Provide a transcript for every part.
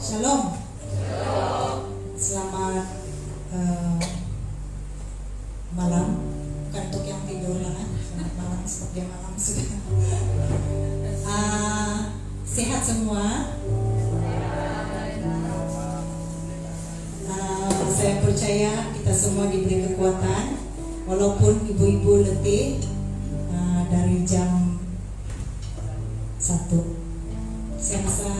Shalom. Selamat malam. Bukan untuk yang tidur lah kan. Selamat malam, seperti malam sudah. Sehat semua. Saya percaya kita semua diberi kekuatan, walaupun ibu-ibu letih dari jam 1. Saya rasa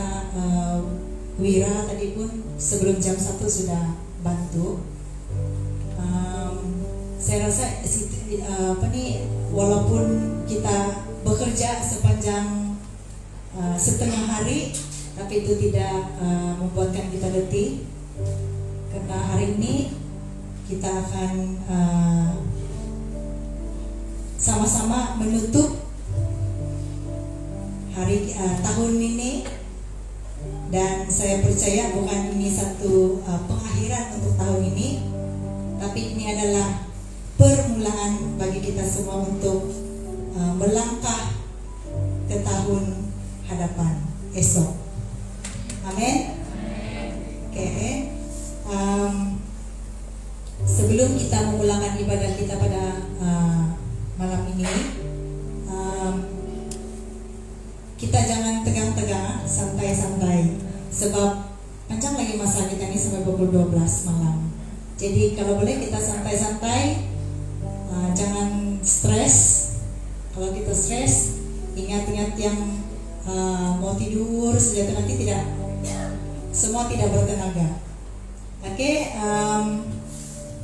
Wira tadi pun sebelum jam 1 sudah bantu. Saya rasa walaupun kita bekerja sepanjang setengah hari, tapi itu tidak membuatkan kita letih, karena hari ini kita akan sama-sama menutup hari tahun ini. Dan saya percaya bukan ini satu pengakhiran untuk tahun ini, tapi ini adalah permulaan bagi kita semua untuk melangkah ke tahun hadapan esok. Amin. Oke. Sebelum kita memulakan ibadah kita pada malam ini, kita jangan tegang-tegang, santai-santai, sebab panjang lagi masa kita ini sampai pukul 12 malam. Jadi kalau boleh kita santai-santai, jangan stres. Kalau kita stres, ingat-ingat yang mau tidur saja, nanti semua tidak bertenaga. Oke,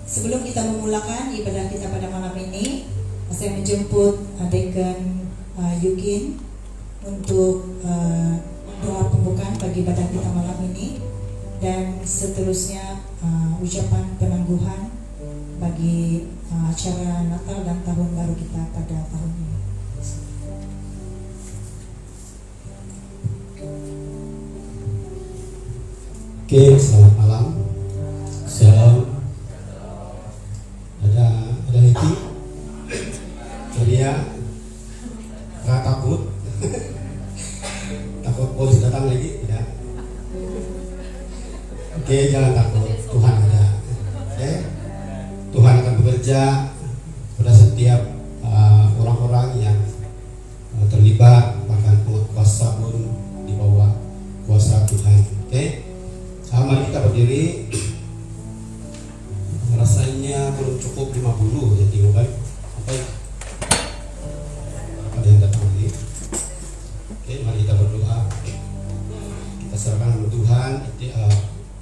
sebelum kita memulakan ibadah kita pada malam ini, saya menjemput Deacon Yukin untuk doa pembukaan bagi ibadah kita malam ini, dan seterusnya ucapan penangguhan bagi acara Natal dan Tahun Baru kita pada tahun ini. Oke, selamat malam. Shalom. Ada Heki, Ceria, nggak takut? Takut polisi datang lagi? Tidak. Oke, jangan takut. Tuhan ada. Oke, Tuhan akan bekerja pada setiap orang-orang yang terlibat, bahkan kuasa pun di bawah kuasa Tuhan. Oke, mari kita berdiri. Rasanya belum cukup 50, jadi bukan? Ada yang datang lagi. Oke, mari kita berdoa. Kita serahkan kepada Tuhan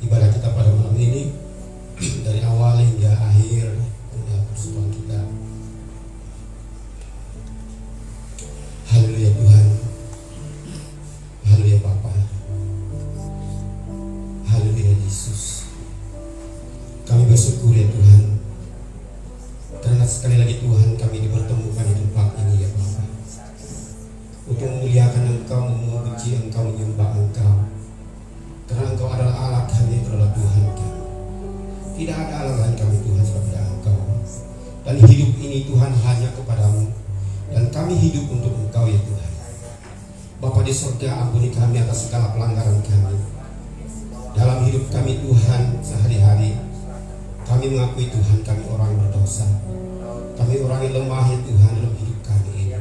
ibadah kita pada malam ini, dari awal hingga akhir persoalan kita. Haleluya Tuhan, haleluya Bapa, haleluya Yesus. Kami bersyukur ya Tuhan, karena sekali lagi Tuhan kami dipertemukan di tempat ini ya Bapa, untuk memuliakan Engkau, memuji Engkau, menyembah Engkau, karena Engkau adalah Allah kami, Engkau adalah Tuhan kami. Tidak ada Allah lain kami Tuhan daripada Engkau, dan hidup ini Tuhan hanya kepadamu, dan kami hidup untuk Engkau ya Tuhan. Bapa di surga, ampuni kami atas segala pelanggaran kami dalam hidup kami Tuhan sehari-hari. Kami mengakui Tuhan kami orang berdosa, kami orang yang lemah ya Tuhan dalam hidup kami ini,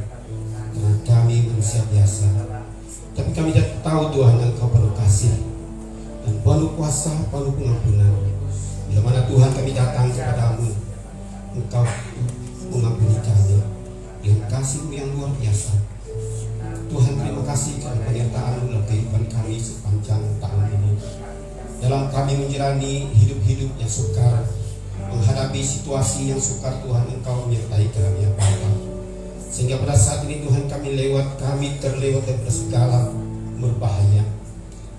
karena kami manusia biasa. Tapi kami tidak tahu Tuhan Engkau penuh kasih dan penuh kuasa, penuh pengampunan. Bila mana Tuhan kami datang kepadamu, Engkau mengampuni kami dengan kasih-Mu yang luar biasa. Tuhan, terima kasih karena penyertaan-Mu dalam kehidupan kami sepanjang tahun ini, dalam kami menjalani hidup-hidup yang sukar, menghadapi situasi yang sukar. Tuhan, Engkau menyertai kami ya Bapa, sehingga pada saat ini Tuhan kami terlewat dari segala berbahaya.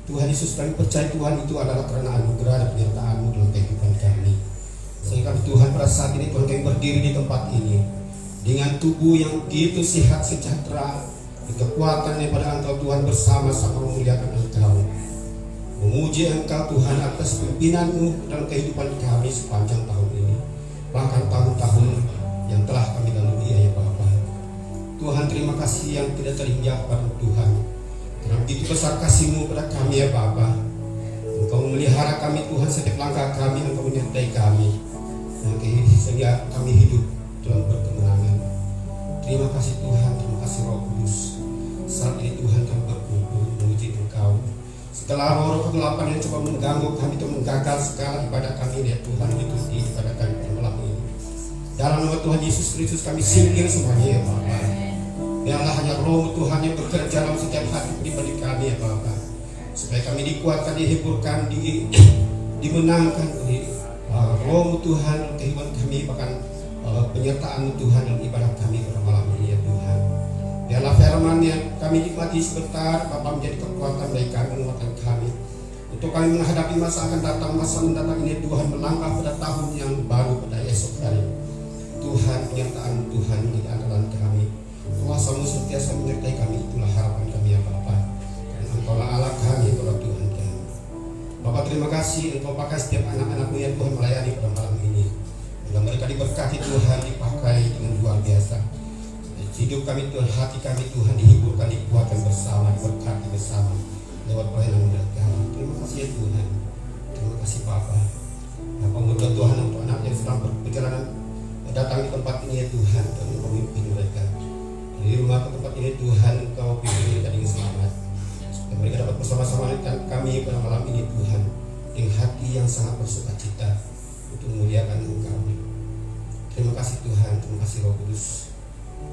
Tuhan Yesus, kami percaya Tuhan itu adalah karena anugerah dan penyertaan-Mu dalam kehidupan kami. Sehingga Tuhan pada saat ini Tuhan kami berdiri di tempat ini dengan tubuh yang begitu sehat, sejahtera, kekuatan daripada Engkau Tuhan, bersama-sama memuliakan Engkau, memuji Engkau Tuhan atas pimpinan-Mu dalam kehidupan kami sepanjang tahun ini, bahkan tahun-tahun yang telah kami lalui ya Bapa. Tuhan, terima kasih yang tidak terhingga pada Tuhan, karena begitu besar kasih-Mu pada kami ya Bapa. Pelihara kami Tuhan, setiap langkah kami Engkau menyertai kami, sehingga kami hidup dalam berkemenangan. Terima kasih Tuhan, terima kasih Roh Kudus. Saat ini Tuhan kami berkumpul memuji Engkau. Segala roh kegelapan yang coba mengganggu kami untuk menggagal segala ibadah kami, ya Tuhan, ikuti ibadah kami pada malam ini. Dalam nama Tuhan Yesus Kristus kami singkir semuanya, ya Bapa. Biarlah hanya Roh Tuhan yang bekerja dalam setiap hati pribadi kami, ya Bapa, supaya kami dikuatkan, dihiburkan, dimenangkan oleh Roh Tuhan, kehidupan kami, bahkan penyertaan Tuhan dalam ibadah kami pada malam ini, ya Tuhan. Biarlah firman yang kami nikmati sebentar, Bapa, menjadi kekuatan bagi kami, menguatkan kami, untuk kami menghadapi masa akan datang, masa mendatang ini, Tuhan, melangkah pada tahun yang baru pada esok hari. Tuhan, penyertaan Tuhan menjadi andalan kami. Kuasa-Mu sentiasa menyertai kami, itulah harapan kami, ya Bapa. Dan Engkaulah Allah kami, Engkaulah Tuhan kami. Bapa, terima kasih Engkau pakai setiap anak-anak-Mu yang Tuhan melayani pada malam ini. Bila mereka diberkati Tuhan, dipakai dengan luar biasa. Hidup kami Tuhan, hati kami Tuhan dihiburkan, dikuatkan bersama, diberkati bersama lewat pelayanan mereka. Terima kasih ya Tuhan. Terima kasih Bapa. Bapa, mudah Tuhan untuk anak yang sedang berperjalanan datang di tempat ini, ya Tuhan, dan Engkau memimpin mereka. Dari rumah ke tempat ini Tuhan, Engkau pimpin mereka dengan selamat, supaya mereka dapat bersama-sama dengan kami pada malam ini Tuhan, dengan hati yang sangat bersukacita untuk memuliakan Engkau. Terima kasih Tuhan, terima kasih Roh Kudus.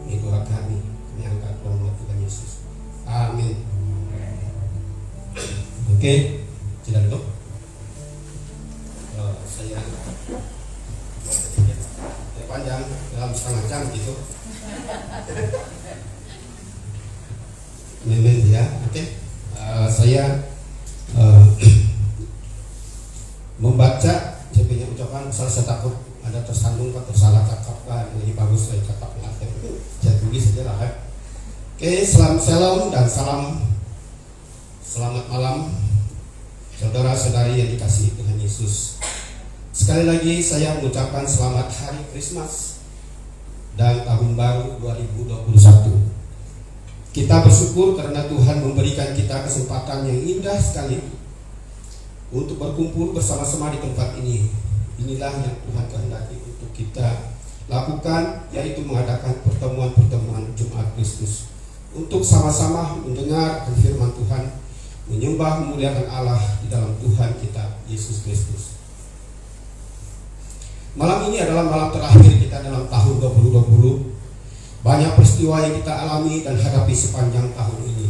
Ini doa kami angkat dalam nama Tuhan Yesus. Amin. Oke, silakan duduk. Saya panjang dalam setengah jam gitu. Amin ya. Oke. Saya membaca saya punya ucapan, salah saya takut ada tersandung atau tersalah cakap, ini bagus saya cakap saya tulis saja lah. Oke, salam dan selamat malam saudara-saudari yang dikasihi Tuhan Yesus. Sekali lagi saya mengucapkan selamat Hari Krismas dan Tahun Baru 2021. Kita bersyukur karena Tuhan memberikan kita kesempatan yang indah sekali untuk berkumpul bersama-sama di tempat ini. Inilah yang Tuhan kehendaki untuk kita lakukan, yaitu mengadakan pertemuan-pertemuan Jumat Kristus untuk sama-sama mendengar firman Tuhan, menyembah, memuliakan Allah di dalam Tuhan kita Yesus Kristus. Malam ini adalah malam terakhir kita dalam tahun 2020. Banyak peristiwa yang kita alami dan hadapi sepanjang tahun ini.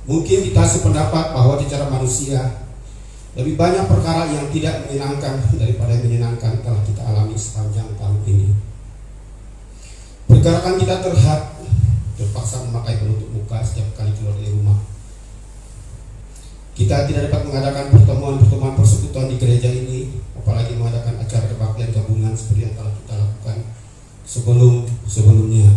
Mungkin kita sependapat bahwa secara manusia lebih banyak perkara yang tidak menyenangkan daripada yang menyenangkan telah kita alami sepanjang tahun ini. Pergerakan kita terpaksa memakai penutup muka setiap kali keluar dari rumah. Kita tidak dapat mengadakan pertemuan-pertemuan persekutuan di gereja ini, apalagi mengadakan acara kebaktian gabungan seperti yang telah kita lakukan sebelumnya.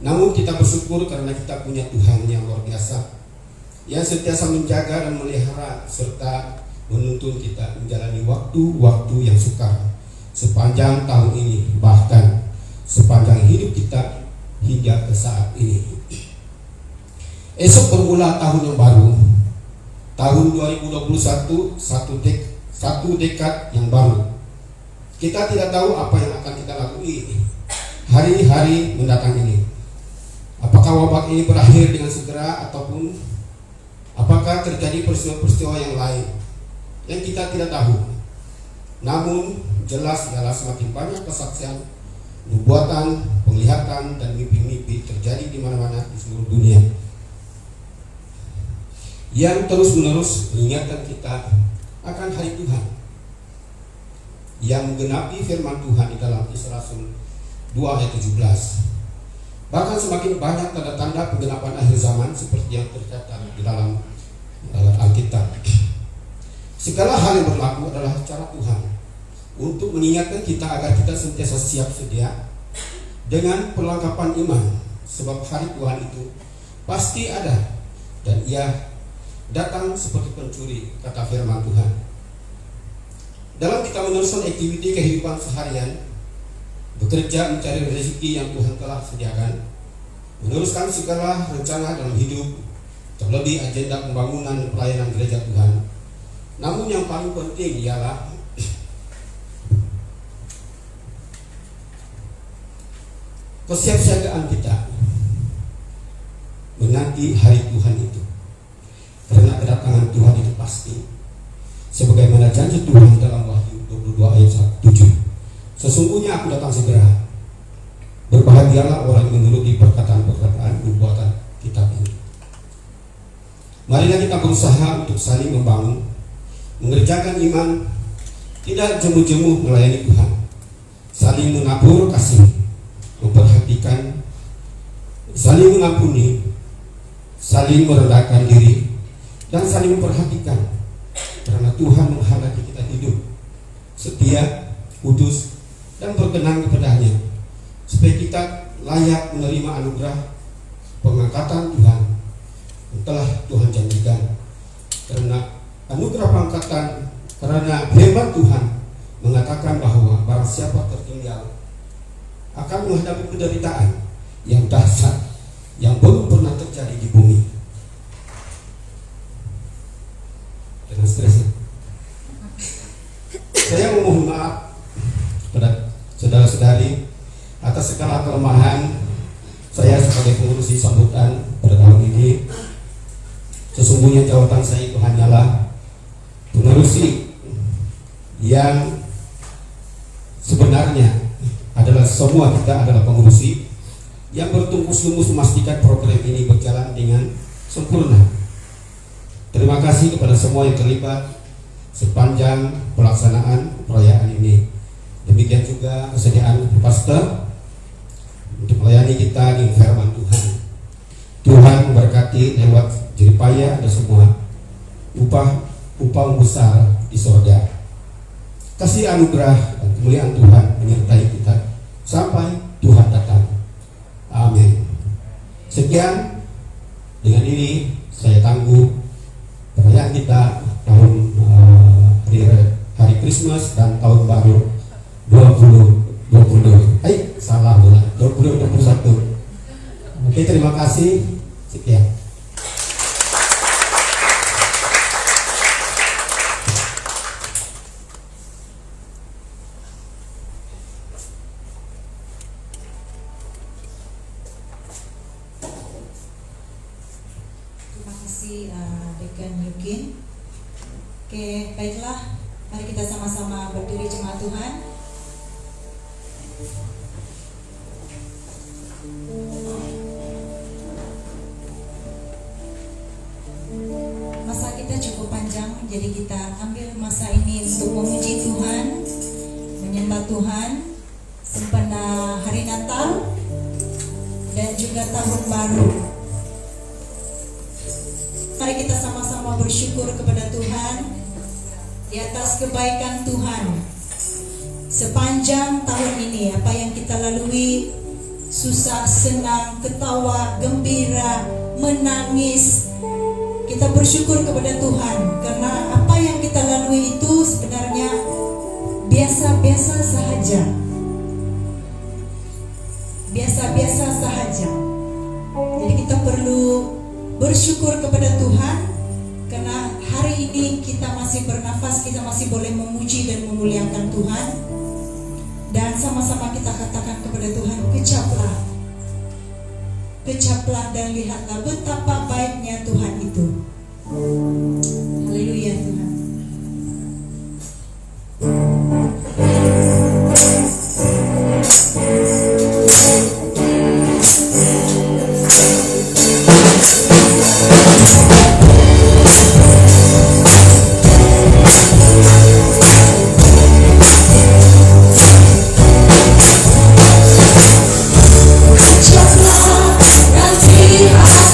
Namun kita bersyukur karena kita punya Tuhan yang luar biasa, yang sentiasa menjaga dan melihara serta menuntun kita menjalani waktu-waktu yang sukar sepanjang tahun ini, bahkan sepanjang hidup kita hingga ke saat ini. Esok bermula tahun yang baru, tahun 2021, satu dekad yang baru. Kita tidak tahu apa yang akan kita lalui hari-hari mendatang ini. Apakah wabah ini berakhir dengan segera ataupun apakah terjadi peristiwa-peristiwa yang lain yang kita tidak tahu. Namun jelas adalah semakin banyak kesaksian, nubuatan, penglihatan dan mimpi-mimpi terjadi di mana-mana di seluruh dunia, yang terus-menerus mengingatkan kita akan hari Tuhan, yang menggenapi firman Tuhan di dalam Kisah Rasul 2 ayat 17. Bahkan semakin banyak tanda-tanda penggenapan akhir zaman seperti yang tercatat di dalam Alkitab. Segala hal yang berlaku adalah cara Tuhan untuk mengingatkan kita agar kita sentiasa siap sedia dengan perlengkapan iman, sebab hari Tuhan itu pasti ada dan ia datang seperti pencuri, kata firman Tuhan. Dalam kita meneruskan aktiviti kehidupan seharian, bekerja mencari rezeki yang Tuhan telah sediakan, meneruskan segala rencana dalam hidup, terlebih agenda pembangunan pelayanan gereja Tuhan. Namun yang paling penting ialah kesiapsiagaan kita menanti hari Tuhan itu. Karena kedatangan Tuhan itu pasti. Sebagaimana janji Tuhan dalam Wahyu 22 ayat 7. Sesungguhnya aku datang segera. Berbahagialah orang yang menuruti perkataan-perkataan nubuatan kitab ini. Marilah kita berusaha untuk saling membangun, mengerjakan iman, tidak jemu-jemu melayani Tuhan, saling menabur kasih, memperhatikan, saling mengampuni, saling merendahkan diri, dan saling memperhatikan. Karena Tuhan menghendaki kita hidup setia, kudus, dan berkenan kepadanya, supaya kita layak menerima anugerah pengangkatan Tuhan yang telah Tuhan janjikan. Karena anugerah pengangkatan, karena firman Tuhan mengatakan bahwa barang siapa tertinggal akan menghadapi penderitaan yang dahsyat yang belum pernah terjadi di bumi. Dengan stresnya, saya memohon maaf kepada saudara-saudari atas segala kelemahan saya sebagai pengurusi sambutan pada tahun ini. Sesungguhnya jawatan saya itu hanyalah pengurusi yang sebenarnya adalah semua kita adalah pengurusi yang bertungkus-lumus memastikan program ini berjalan dengan sempurna. Terima kasih kepada semua yang terlibat sepanjang pelaksanaan perayaan ini. Demikian juga kesediaan pastor untuk melayani kita dengan firman Tuhan. Tuhan memberkati lewat jeripaya ada semua upah besar di surga. Kasih anugerah dan kemuliaan Tuhan menyertai kita sampai Tuhan datang. Amin. Sekian, dengan ini saya tangguh perayaan kita tahun hari Christmas dan tahun baru 2022. Salah bulan 2021. Oke, terima kasih. Sekian. Terima kasih Dekan Yukin. Oke, baiklah, mari kita sama-sama berdiri jemaat Tuhan. Masa kita cukup panjang, jadi kita ambil masa ini untuk memuji Tuhan, menyembah Tuhan, sempena hari Natal dan juga tahun baru. Mari kita sama-sama bersyukur kepada Tuhan di atas kebaikan Tuhan sepanjang tahun ini. Apa yang kita lalui, susah, senang, ketawa, gembira, menangis, kita bersyukur kepada Tuhan. Karena apa yang kita lalui itu sebenarnya biasa-biasa sahaja. Biasa-biasa sahaja. Jadi kita perlu bersyukur kepada Tuhan karena hari ini kita masih bernafas, kita masih boleh memuji dan memuliakan Tuhan. Dan sama-sama kita katakan kepada Tuhan, kecaplah dan lihatlah betapa baiknya Tuhan itu. Haleluya Tuhan. Kecaplah dan lihatlah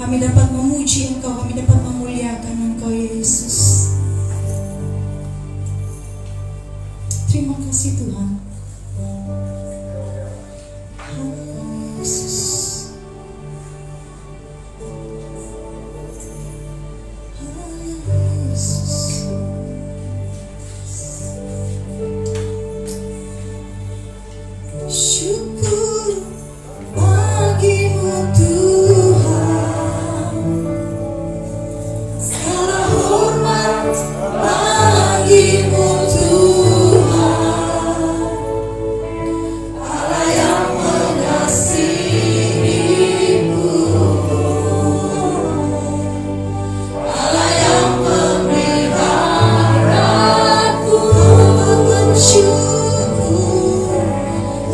Kami dapat memuji Engkau, kami dapat memuliakan Engkau Yesus. Terima kasih Tuhan. Yesus. Syukur bagimu Tuhan, segala hormat bagimu Tuhan, Allah yang mengasihiku, Allah yang memeliharaku.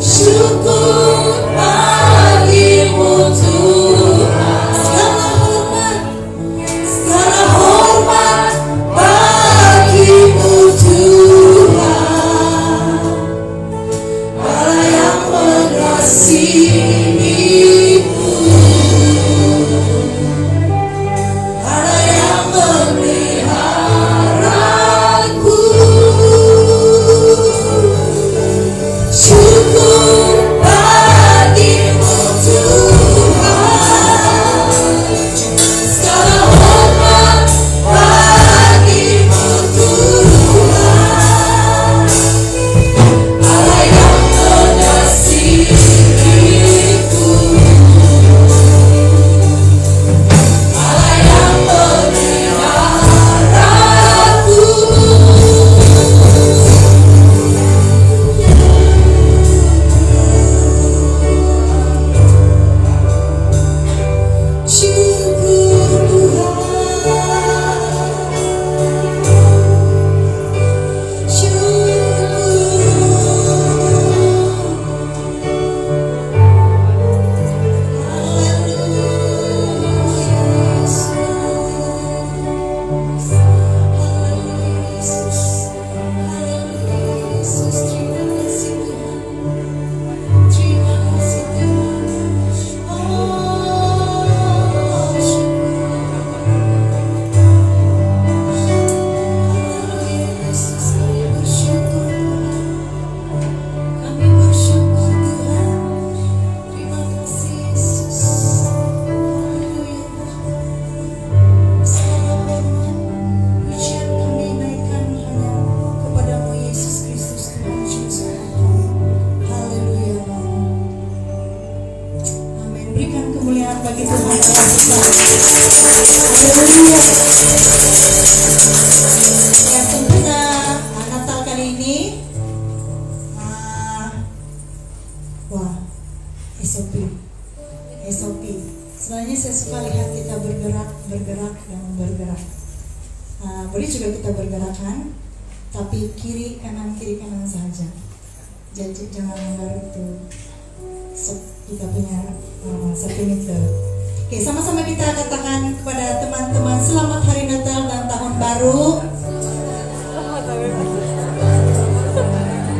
Syukur bagimu Tuhan, segala hormat bagimu Tuhan, Allah yang mengasihiku, Allah yang memeliharaku. Syukur bagimu Tuhan, segala hormat bagimu Tuhan, Allah yang mengasihiku, Allah yang memeliharaku. Syukur Tuhan, kami bersyukur Tuhan. Terima kasih Yesus. Haleluya. Segala hormat, pujian kami naikkan hanya kepadamu Yesus Kristus Tuhan Yesus. Haleluya. Amin. Berikan kemuliaan bagi Tuhan Allah kita. Haleluya. Ya, tentunya Natal kali ini wah, SOP. Sebenarnya saya suka lihat kita bergerak dan bergerak. Boleh juga kita bergerakkan, tapi kiri kanan saja. Jadi jangan melanggar itu kita punya satu meter. Oke, sama-sama kita katakan kepada teman-teman selamat hari Natal dan tahun baru.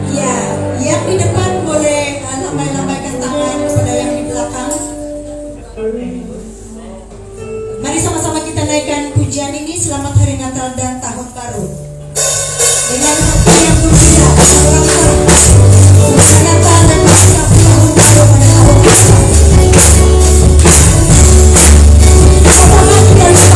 Ya, yang di depan boleh lambai-lambaikan tangan kepada yang di belakang. Mari sama-sama kita naikkan pujian ini, selamat hari Natal dan tahun baru. Dengan hati yang berbeda, orang Natal dan tahun baru pada tahun kita. Sama-sama kita layar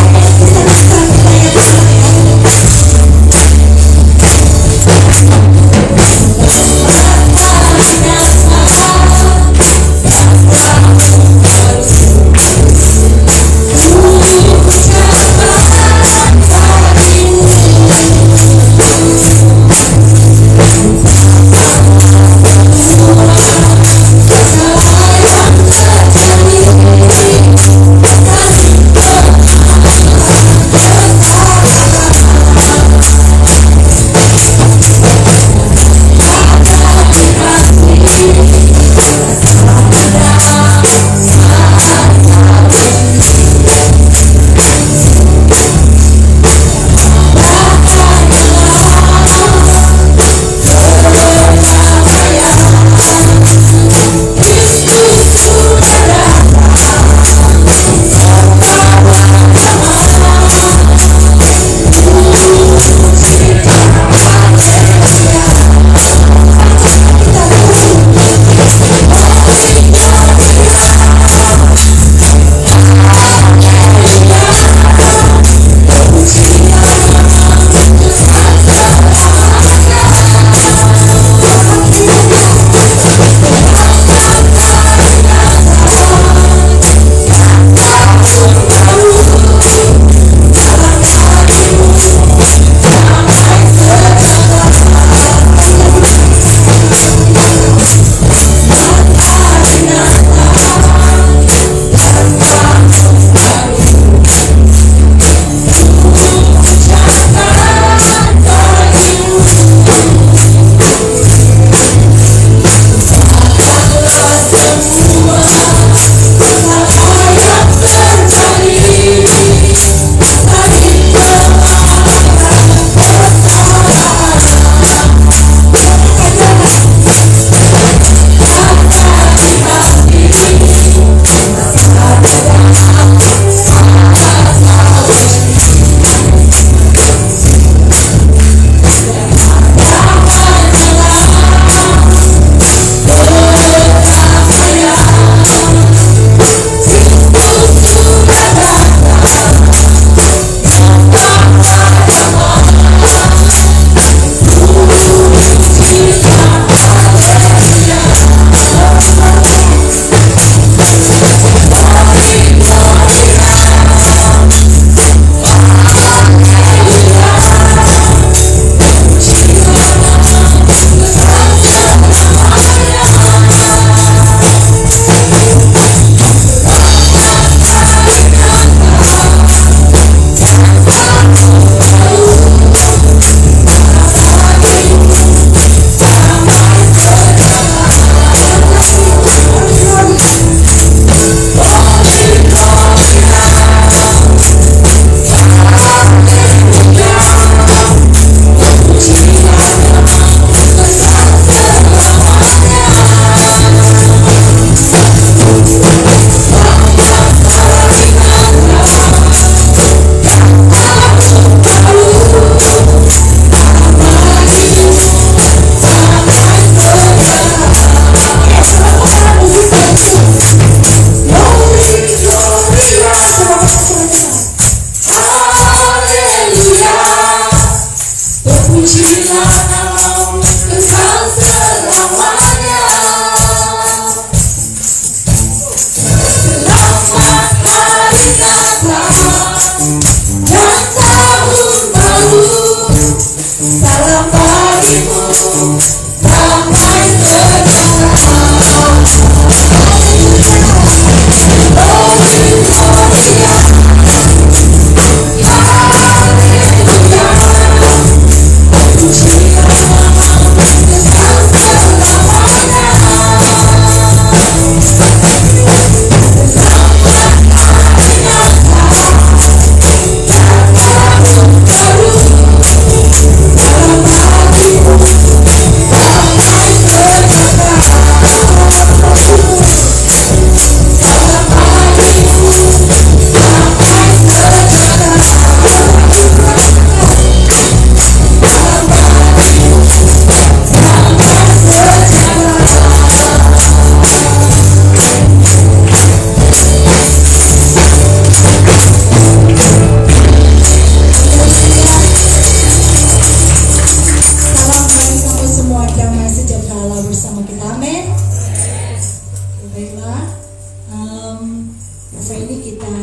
ini kita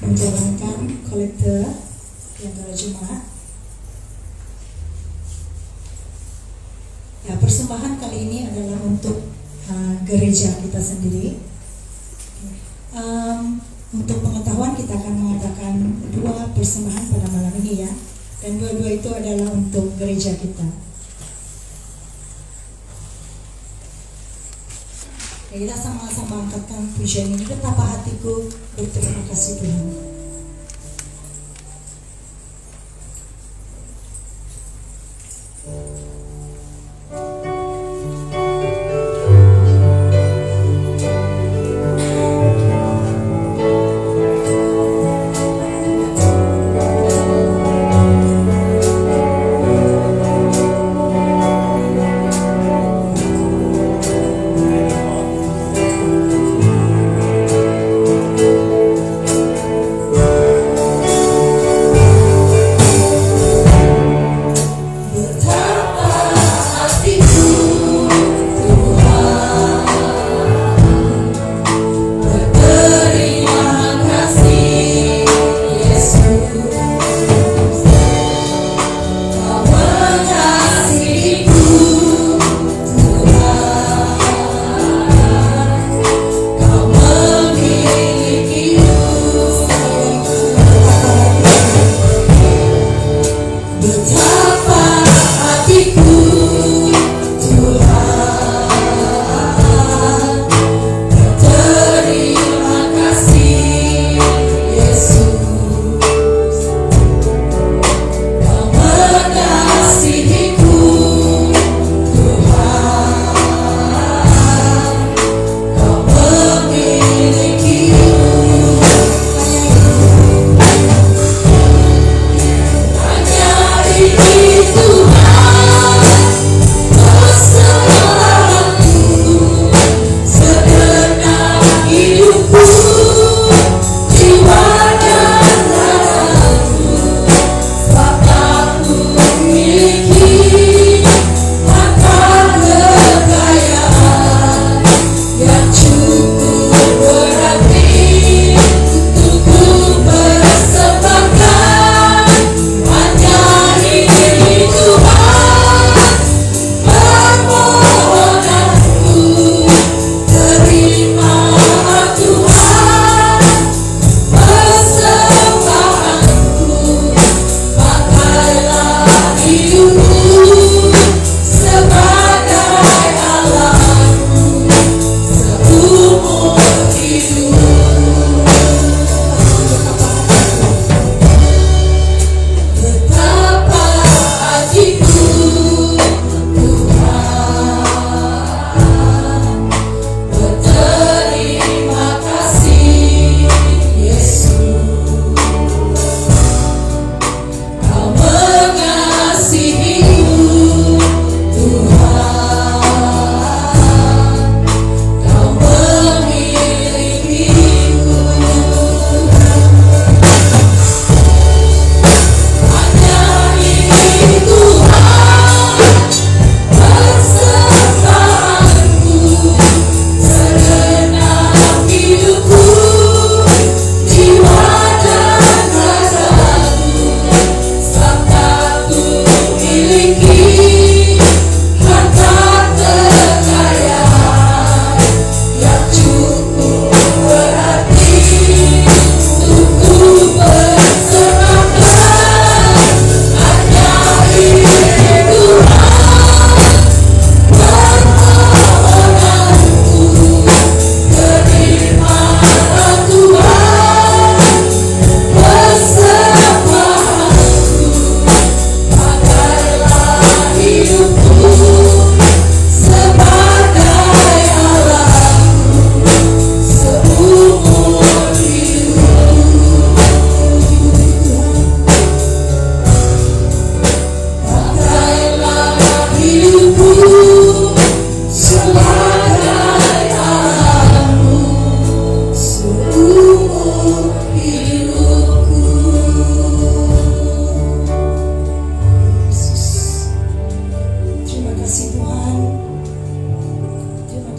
menjalankan kolekte di antara jemaat. Ya, persembahan kali ini adalah untuk gereja kita sendiri. Untuk pengetahuan, kita akan mengadakan 2 persembahan pada malam ini ya, dan dua-dua itu adalah untuk gereja kita. Ya, kita sama-sama angkatkan pujian ini. Betapa hatiku berterima kasih Tuhan.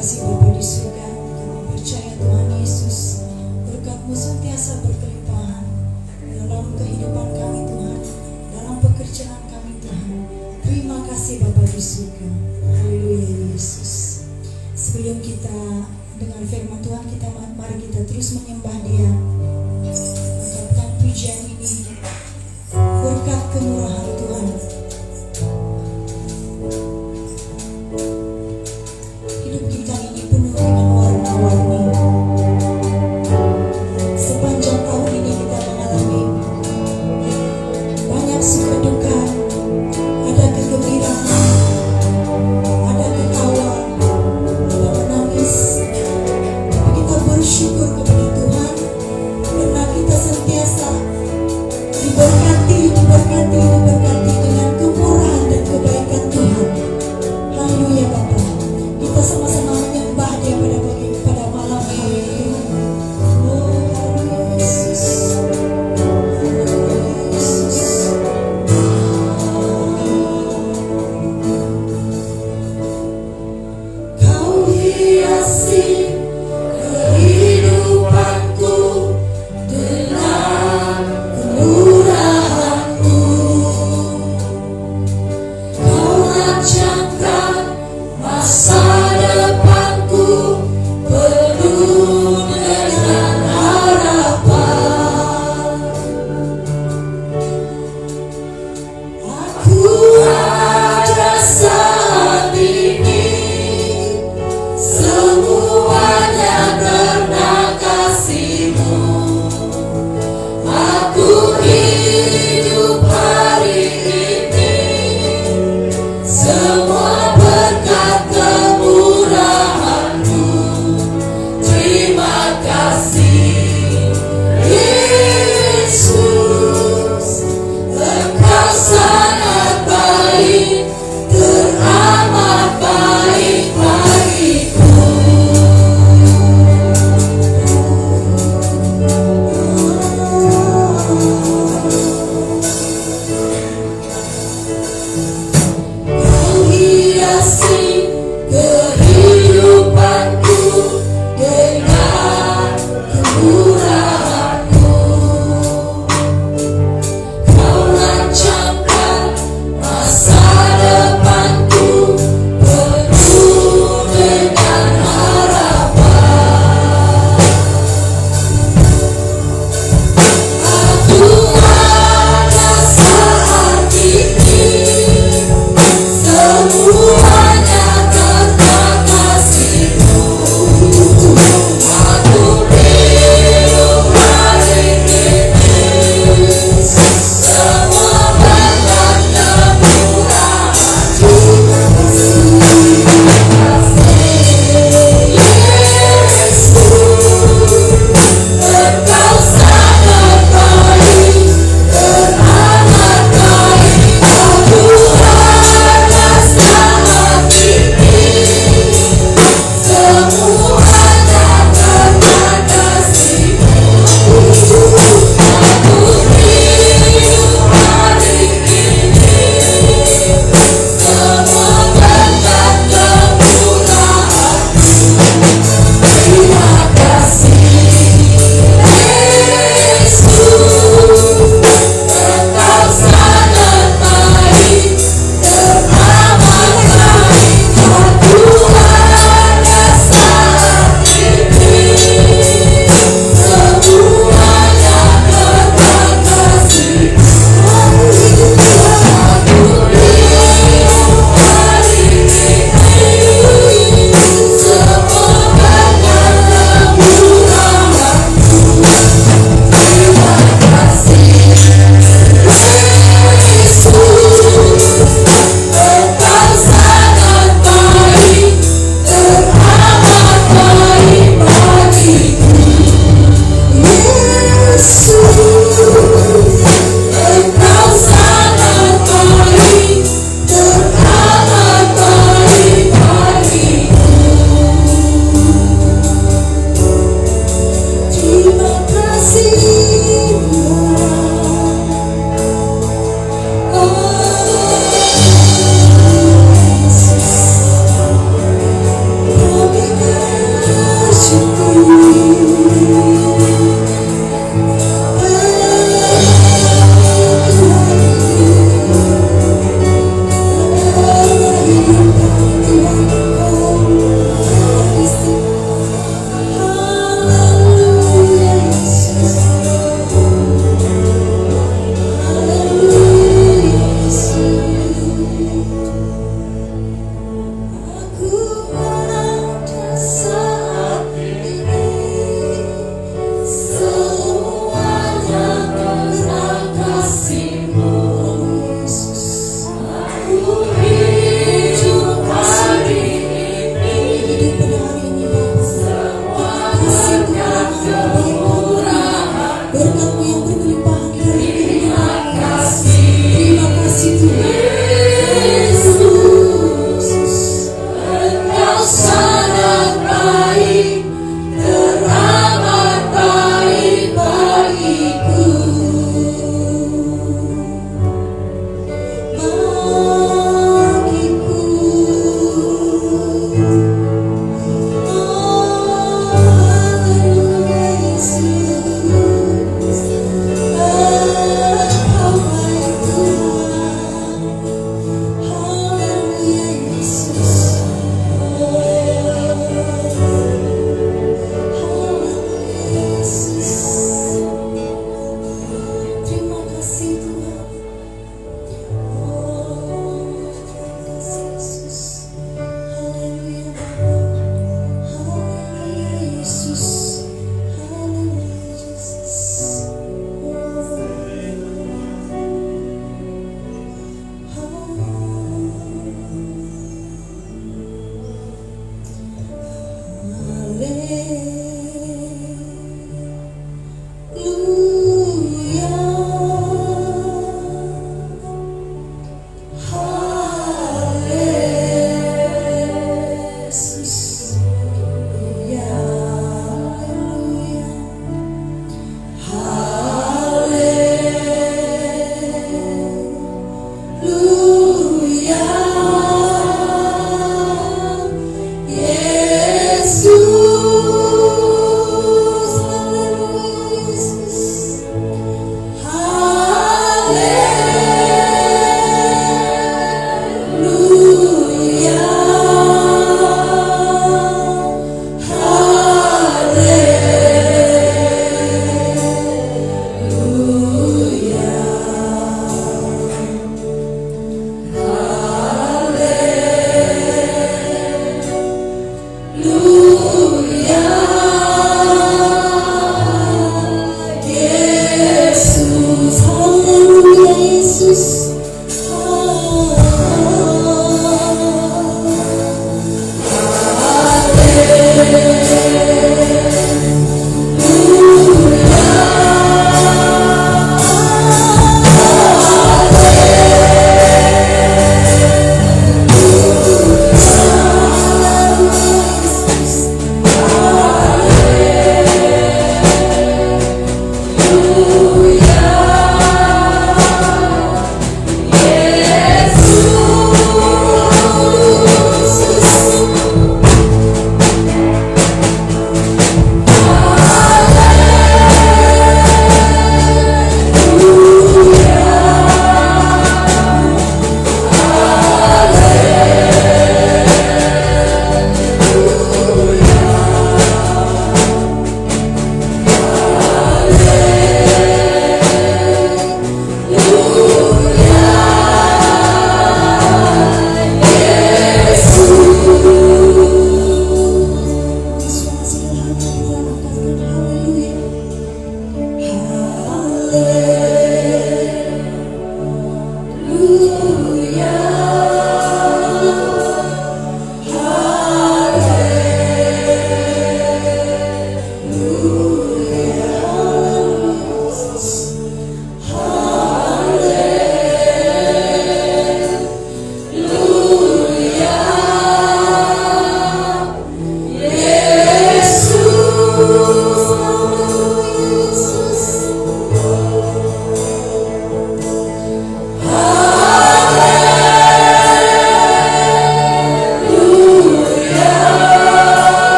kasih Bapa di surga, kami percaya Engkau sentiasa berkelimpahan dalam kehidupan kami Tuhan, dalam pekerjaan kami Tuhan. Terima kasih Bapa di surga. Haleluya Yesus. Sebelum kita dengar firman Tuhan, mari kita terus menyembah Dia, mengucapkan pujian ini berkat kemurahan Tuhan. Hidup kita ini penuh dengan warna-warni. Sepanjang tahun ini kita mengalami banyak suka duka, ada kegembiraan, ada ketawa, ada menangis. Tapi kita bersyukur kepada Tuhan karena kita sentiasa diberkati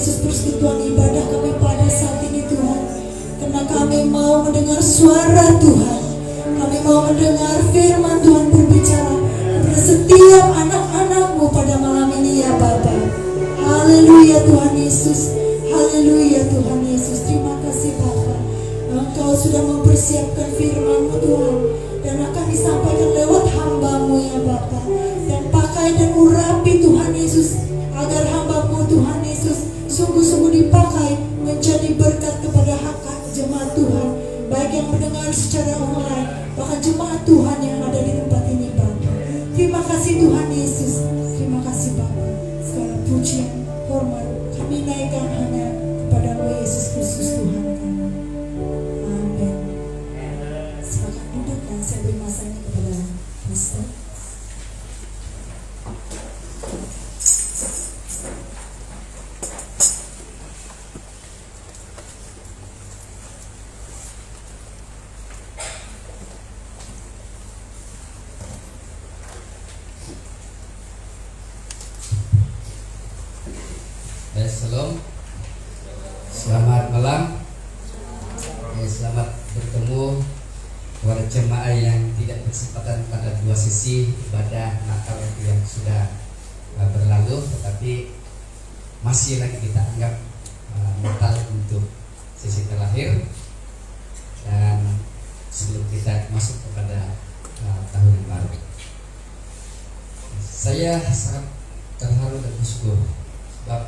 Yesus, persekutuan ibadah kami pada saat ini Tuhan. Karena kami mau mendengar suara Tuhan. Kami mau mendengar firman Tuhan berbicara kepada setiap anak-anak-Mu pada malam ini ya Bapa. Haleluya Tuhan Yesus. Haleluya Tuhan Yesus. Terima kasih Bapa. Engkau sudah mempersiapkan firman-Mu Tuhan, dan akan disampaikan lewat hamba-Mu ya Bapa. Dan pakai dan urapi Tuhan Yesus, agar hamba-Mu Tuhan Yesus sungguh-sungguh dipakai menjadi berkat kepada hak jemaat Tuhan, baik yang mendengar secara online, bahkan jemaat Tuhan yang ada di tempat ini Bapa. Terima kasih Tuhan Yesus. Terima kasih Bapa. Segala pujian, hormat kami naikkan hanya kepada-Mu Yesus Kristus Tuhan kami. Amin. Silakan duduk dan saya beri masanya kepada Pastor. Shalom, selamat malam. Selamat bertemu kepada jemaah yang tidak berkesempatan pada dua sesi ibadah Natal yang sudah berlalu, tetapi masih lagi kita anggap Natal untuk sesi terakhir, dan sebelum kita masuk kepada tahun yang baru. Saya sangat terharu dan bersyukur sebab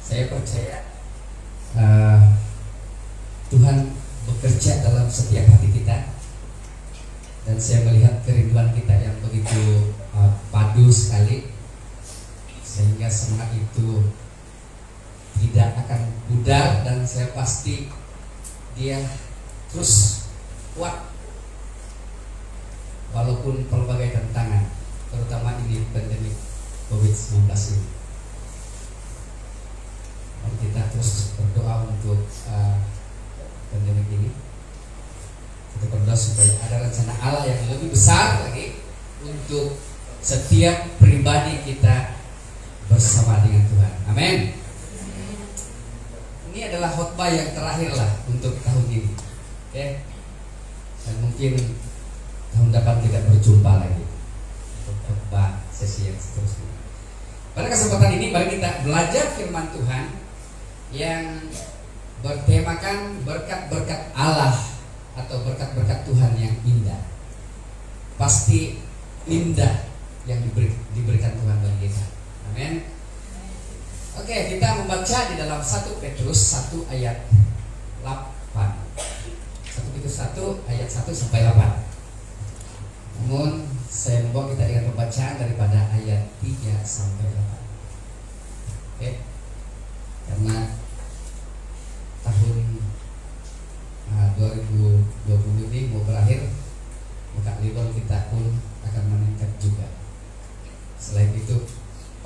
saya percaya Tuhan bekerja dalam setiap hati kita, dan saya melihat kerinduan kita yang begitu padu sekali, sehingga semangat itu tidak akan pudar, dan saya pasti dia terus kuat walaupun pelbagai tantangan, terutama ini pandemi COVID-19 ini. Kita terus berdoa untuk pandemi ini. Kita berdoa supaya ada rencana Allah yang lebih besar lagi untuk setiap pribadi kita bersama dengan Tuhan. Amin. Ini adalah khotbah yang terakhir lah untuk tahun ini. Oke. Dan mungkin tahun depan tidak berjumpa lagi untuk khotbah sesi yang seterusnya. Pada kesempatan ini mari kita belajar firman Tuhan yang bertemakan berkat-berkat Allah atau berkat-berkat Tuhan yang indah. Pasti indah yang diberikan Tuhan bagi kita. Amin. Oke, kita membaca di dalam 1 Petrus 1 ayat 8. 1 Petrus 1 ayat 1 sampai 8. Namun saya membawa kita dengan pembacaan daripada ayat 3 sampai 8. Oke. Karena tahun 2020 ini mau berakhir, maka libur kita pun akan meningkat juga. Selain itu,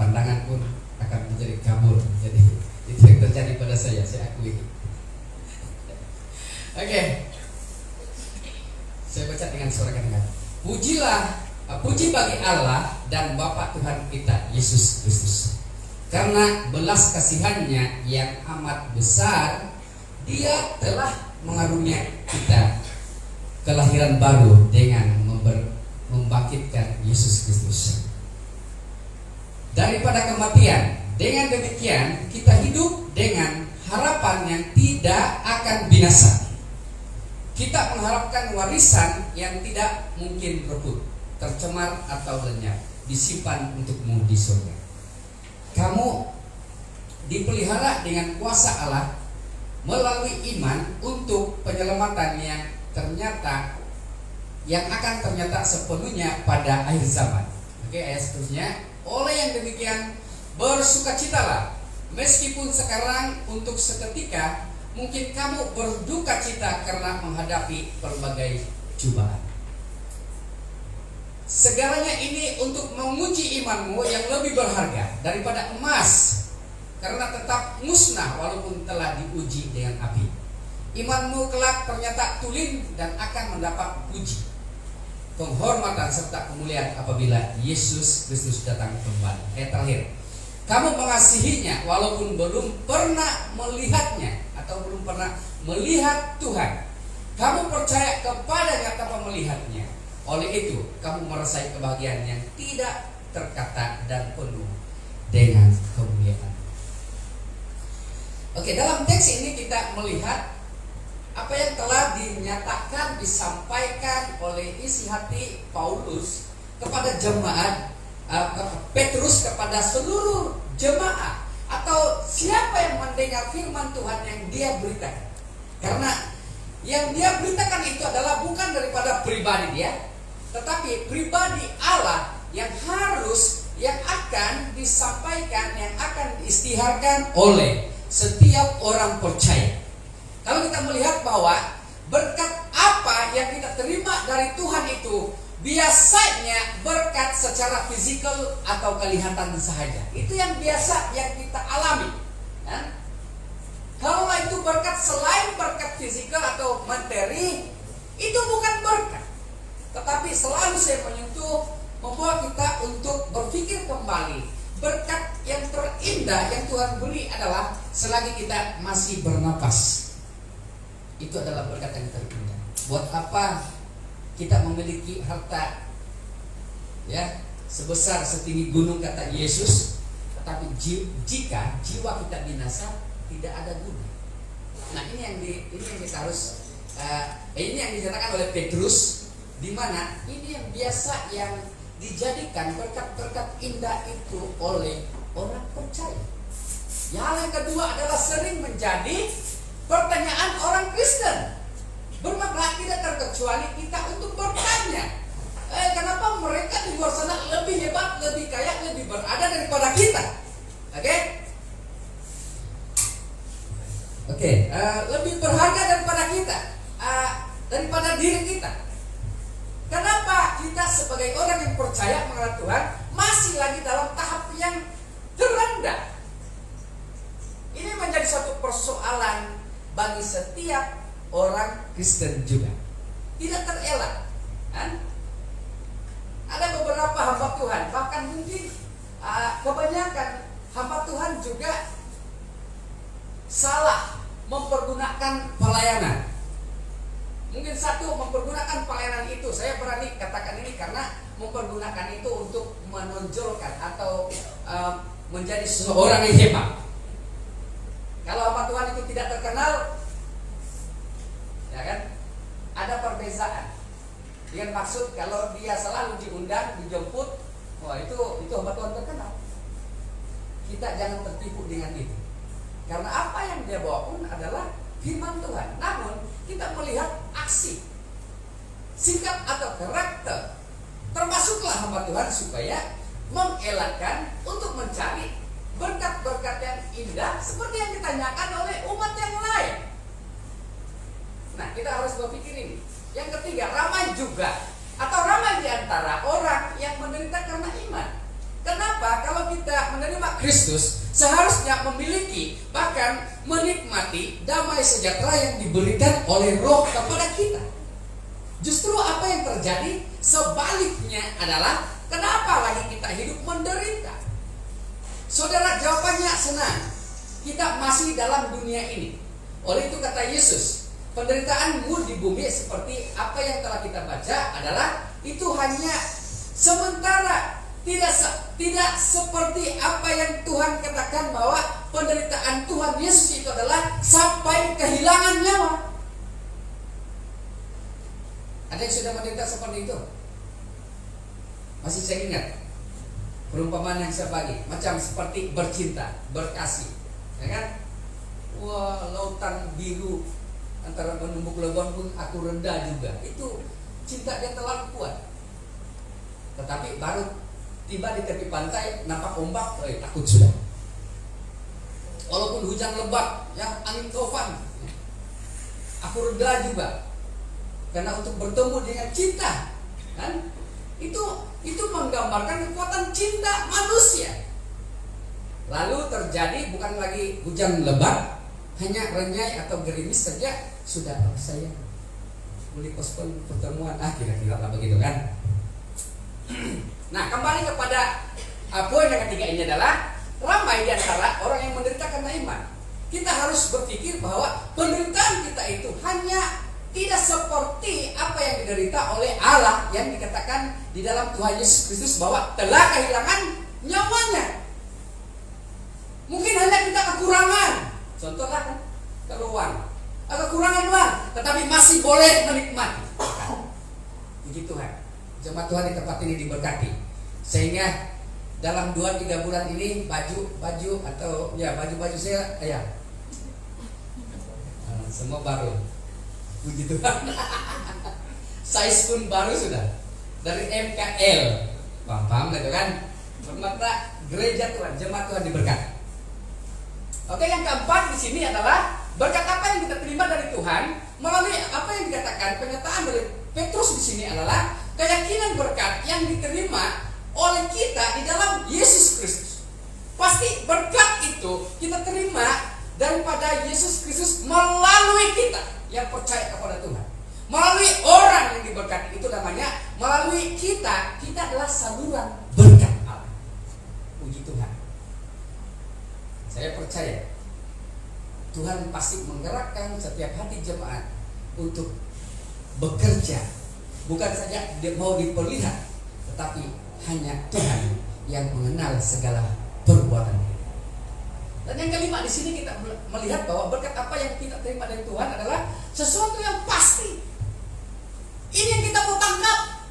pandangan pun akan menjadi kabur. Jadi itu yang terjadi pada saya akui. Oke. Saya baca dengan suara kedengaran. Puji bagi Allah dan Bapa Tuhan kita Yesus Kristus. Karena belas kasihannya yang amat besar, Dia telah mengaruniai kita kelahiran baru dengan membangkitkan Yesus Kristus daripada kematian. Dengan demikian kita hidup dengan harapan yang tidak akan binasa. Kita mengharapkan warisan yang tidak mungkin reput, tercemar atau lenyap, disimpan untukmu di surga. Kamu dipelihara dengan kuasa Allah melalui iman untuk penyelamatan yang akan ternyata sepenuhnya pada akhir zaman. Oke, ayat seterusnya. Oleh yang demikian bersukacitalah, meskipun sekarang untuk seketika mungkin kamu berduka cita karena menghadapi berbagai cobaan. Segalanya ini untuk menguji imanmu yang lebih berharga daripada emas, karena tetap musnah walaupun telah diuji dengan api. Imanmu kelak ternyata tulen dan akan mendapat puji, penghormatan serta kemuliaan apabila Yesus Kristus datang kembali. Ayat terakhir. Kamu mengasihinya walaupun belum pernah melihatnya atau belum pernah melihat Tuhan. Kamu percaya kepadanya tanpa melihatnya. Oleh itu, kamu merasakan kebahagiaan yang tidak terkata dan penuh dengan kemuliaan. Oke, dalam teks ini kita melihat apa yang telah dinyatakan, disampaikan oleh isi hati Paulus kepada jemaat, Petrus kepada seluruh jemaat atau siapa yang mendengar firman Tuhan yang dia beritakan. Karena yang dia beritakan itu adalah bukan daripada pribadi dia, tetapi pribadi Allah yang akan disampaikan, yang akan diisytiharkan oleh setiap orang percaya. Kalau kita melihat bahwa berkat apa yang kita terima dari Tuhan itu biasanya berkat secara fisikal atau kelihatan saja. Itu yang biasa yang kita alami. Kan? Kalau itu berkat selain berkat fisikal atau materi, itu bukan berkat. Tetapi selalu saya menyentuh, membawa kita untuk berpikir kembali. Berkat yang terindah yang Tuhan beri adalah selagi kita masih bernapas. Itu adalah berkat yang terindah. Buat apa kita memiliki harta ya sebesar setinggi gunung kata Yesus, tetapi jika jiwa kita binasa, tidak ada guna. Nah, ini yang kita harus ini yang dinyatakan oleh Petrus, di mana ini yang biasa yang dijadikan berkat-berkat indah itu oleh orang percaya. Yang kedua adalah sering menjadi pertanyaan orang Kristen. Bermakna tidak terkecuali kita untuk bertanya, kenapa mereka di luar sana lebih hebat, lebih kaya, lebih berada daripada kita? Oke, lebih berharga daripada kita, daripada diri kita. Kenapa kita sebagai orang yang percaya mengenal Tuhan masih lagi dalam tahap yang terendah? Ini menjadi satu persoalan bagi setiap orang Kristen juga. Tidak terelak kan? Ada beberapa hamba Tuhan, bahkan mungkin kebanyakan hamba Tuhan juga salah mempergunakan pelayanan. Mungkin satu mempergunakan pelayanan itu, saya berani katakan ini karena mempergunakan itu untuk menonjolkan atau menjadi seseorang yang hebat. Kalau hamba Tuhan itu tidak terkenal, ya kan, ada perbezaan. Dengan maksud kalau dia selalu diundang, dijemput, wah itu hamba Tuhan terkenal. Kita jangan tertipu dengan itu. Karena apa yang dia bawa pun adalah firman Tuhan. Namun kita melihat aksi, sikap atau karakter, termasuklah hamba Tuhan supaya mengelakkan untuk mencari berkat-berkat yang indah seperti yang ditanyakan oleh umat yang lain. Nah, kita harus berpikir ini. Yang ketiga, ramai juga atau ramai di antara orang yang menderita karena iman. Kenapa? Kalau kita menerima Kristus, seharusnya memiliki bahkan menikmati damai sejahtera yang diberikan oleh Roh kepada kita. Justru apa yang terjadi sebaliknya adalah kenapa lagi kita hidup menderita? Saudara, jawabannya senang. Kita masih dalam dunia ini. Oleh itu kata Yesus, penderitaanmu di bumi seperti apa yang telah kita baca adalah itu hanya sementara. Tidak seperti apa yang Tuhan katakan bahwa penderitaan Tuhan Yesus itu adalah sampai kehilangan nyawa. Ada yang sudah menderita seperti itu? Masih saya ingat perumpamaan yang saya bagi, macam seperti bercinta, berkasih, ya kan? Wah, lautan biru antara menumbuk lebon pun aku rendah juga. Itu cinta dia terlalu kuat. Tetapi baru tiba di tepi pantai, nampak ombak, takut sudah. Walaupun hujan lebat, ya angin tofan, aku reda juga. Karena untuk bertemu dengan cinta, kan? Itu menggambarkan kekuatan cinta manusia. Lalu terjadi bukan lagi hujan lebat, hanya renyai atau gerimis saja sudah saya boleh postpone pertemuan. Kira-kira lah begitu kan? Nah, kembali kepada poin yang ketiga ini adalah ramai di antara orang yang menderita karena iman. Kita harus berpikir bahwa penderitaan kita itu hanya tidak seperti apa yang diderita oleh Allah yang dikatakan di dalam Tuhan Yesus Kristus bahwa telah kehilangan nyawanya. Mungkin hanya kita kekurangan, contohlah kan, keluhan, kekurangan uang, tetapi masih boleh menikmati. Puji Tuhan, jemaat Tuhan di tempat ini diberkati, sehingga dalam 2-3 bulan ini baju atau ya baju saya semua baru. Puji Tuhan. Size pun baru sudah dari MKL. Paham gitu kan? Bermakna gereja Tuhan, jemaat Tuhan diberkati. Oke, yang keempat di sini adalah berkat apa yang kita terima dari Tuhan melalui apa yang dikatakan pernyataan dari Petrus di sini adalah keyakinan berkat yang diterima oleh kita di dalam Yesus Kristus. Pasti berkat itu kita terima daripada Yesus Kristus melalui kita yang percaya kepada Tuhan. Melalui orang yang diberkati itu namanya melalui kita adalah saluran berkat Allah. Puji Tuhan. Saya percaya Tuhan pasti menggerakkan setiap hati jemaat untuk bekerja. Bukan saja dia mau diperlihat, tetapi hanya Tuhan yang mengenal segala perbuatan kita. Dan yang kelima di sini kita melihat bahwa berkat apa yang kita terima dari Tuhan adalah sesuatu yang pasti. Ini yang kita mau tangkap.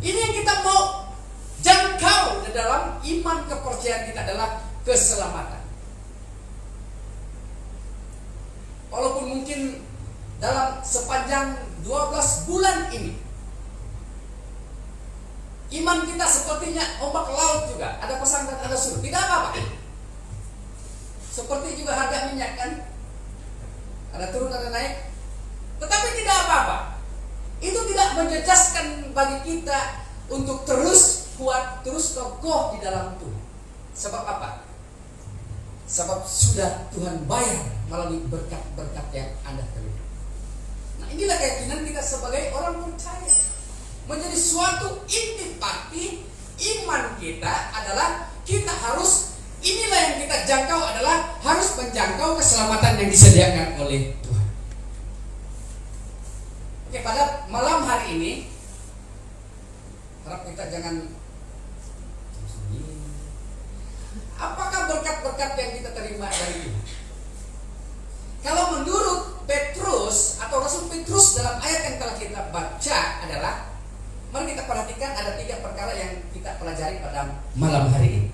Ini yang kita mau jangkau di dalam iman kepercayaan kita adalah keselamatan. Walaupun mungkin dalam sepanjang 12 bulan ini iman kita sepertinya ombak laut juga, ada pasang dan ada surut, tidak apa-apa. Seperti juga harga minyak kan, ada turun ada naik, tetapi tidak apa-apa. Itu tidak menjejaskan bagi kita untuk terus kuat, terus kokoh di dalam Tuhan. Sebab apa? Sebab sudah Tuhan bayar melalui berkat-berkat yang Anda terima. Nah, inilah keyakinan kita sebagai orang percaya. Menjadi suatu intipati iman kita adalah kita harus, inilah yang kita jangkau adalah harus menjangkau keselamatan yang disediakan oleh Tuhan. Oke, pada malam hari ini harap kita jangan apakah berkat-berkat yang kita terima dari Tuhan? Kalau menurut Petrus atau Rasul Petrus dalam ayat yang telah kita baca adalah, mari kita perhatikan ada 3 perkara yang kita pelajari pada malam hari ini.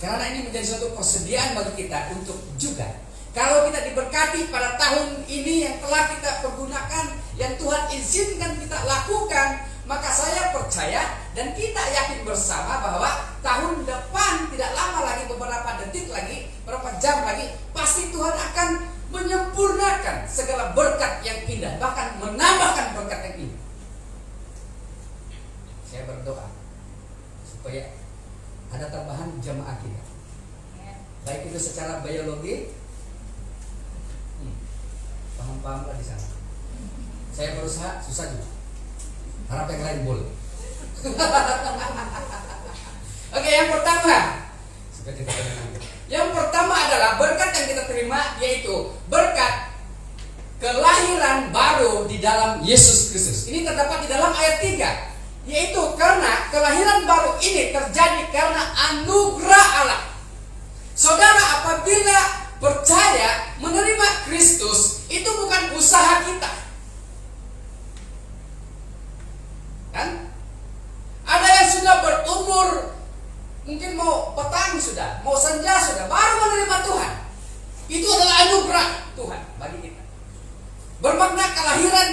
Karena ini menjadi suatu persediaan bagi kita untuk juga kalau kita diberkati pada tahun ini yang telah kita pergunakan, yang Tuhan izinkan kita lakukan, maka saya percaya dan kita yakin bersama bahwa tahun depan tidak lama lagi, beberapa detik lagi, beberapa jam lagi, pasti Tuhan akan menyempurnakan segala berkat yang indah, bahkan menambahkan berkat yang indah. Saya berdoa supaya ada tambahan jemaah kita, baik itu secara biologi, paham-paham lah di sana. Saya berusaha, susah juga. Harap yang lain boleh. Oke, yang pertama, yang pertama adalah berkat yang kita terima, yaitu berkat kelahiran baru di dalam Yesus Kristus. Ini terdapat di dalam ayat 3, yaitu karena kelahiran baru ini terjadi karena anugerah Allah. Saudara, apabila percaya menerima Kristus, itu bukan usaha kita, kan? Ada yang sudah berumur, mungkin mau petang sudah, mau senja sudah, baru menerima Tuhan. Itu adalah anugerah Tuhan bagi kita. Bermakna kelahiran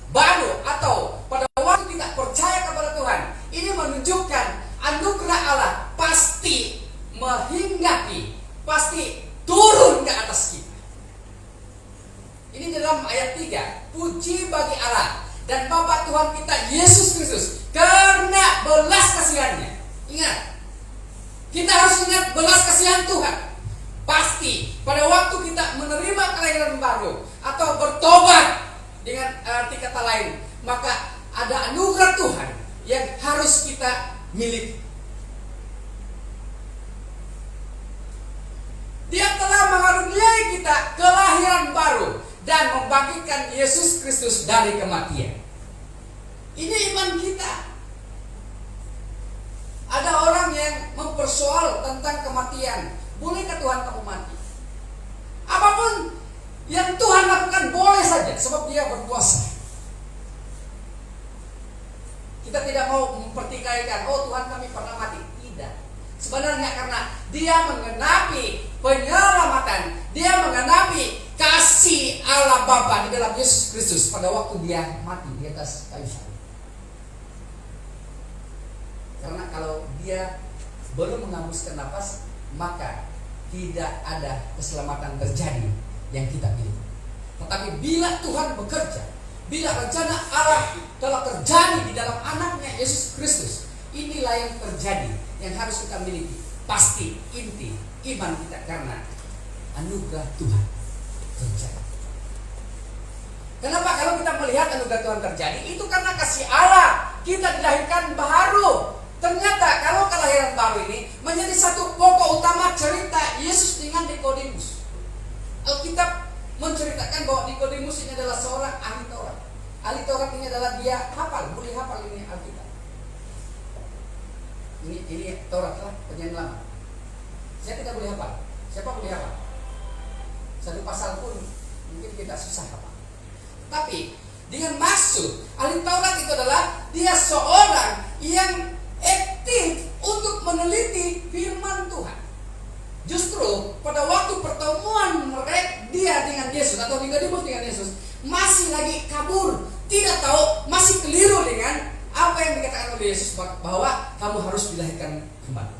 baru atau pada waktu kita percaya kepada Tuhan, ini menunjukkan anugerah Allah pasti menghinggapi, pasti turun ke atas kita. Ini dalam ayat 3, puji bagi Allah dan Bapa Tuhan kita Yesus Kristus karena belas kasihannya. Ingat, kita harus ingat belas kasihan Tuhan. Pasti pada waktu kita menerima kelahiran baru atau bertobat dengan arti kata lain, maka ada anugerah Tuhan yang harus kita miliki. Kristus dari kematian. Ini iman kita. Ada orang yang mempersoal tentang kematian. Bolehkah Tuhan kamu mati? Apapun yang Tuhan lakukan boleh saja, sebab Dia berkuasa. Kita tidak mau mempertikaikan, oh Tuhan kami pernah mati. Tidak. Sebenarnya karena Dia menggenapi penyelamatan, Dia menggenapi kasih Allah Bapa di dalam Yesus Kristus pada waktu Dia mati di atas kayu salib. Karena kalau Dia belum menghembuskan nafas, maka tidak ada keselamatan terjadi yang kita pilih. Tetapi bila Tuhan bekerja, bila rencana Allah telah terjadi di dalam anaknya Yesus Kristus, inilah yang terjadi, yang harus kita miliki. Pasti inti iman kita, karena anugerah Tuhan terjadi. Kenapa kalau kita melihat anugerah Tuhan terjadi? Itu karena kasih Allah. Kita dilahirkan baru. Ternyata kalau kelahiran baru ini menjadi satu pokok utama cerita Yesus dengan Nikodemus. Alkitab menceritakan bahwa Nikodemus ini adalah seorang ahli Taurat. Ahli Taurat ini adalah dia hafal, boleh hafal ini Alkitab. Ini Taurat lah, perjanjian lama. Saya tidak boleh hafal. Siapa boleh hafal? Satu pasal pun mungkin kita susah hafal. Tapi dengan maksud ahli Taurat itu adalah dia seorang yang aktif untuk meneliti firman Tuhan. Justru pada waktu pertemuan mereka dia dengan Yesus atau Nikodemus dengan Yesus masih lagi kabur, tidak tahu, masih keliru dengan apa yang dikatakan oleh Yesus bahwa kamu harus dilahirkan kembali.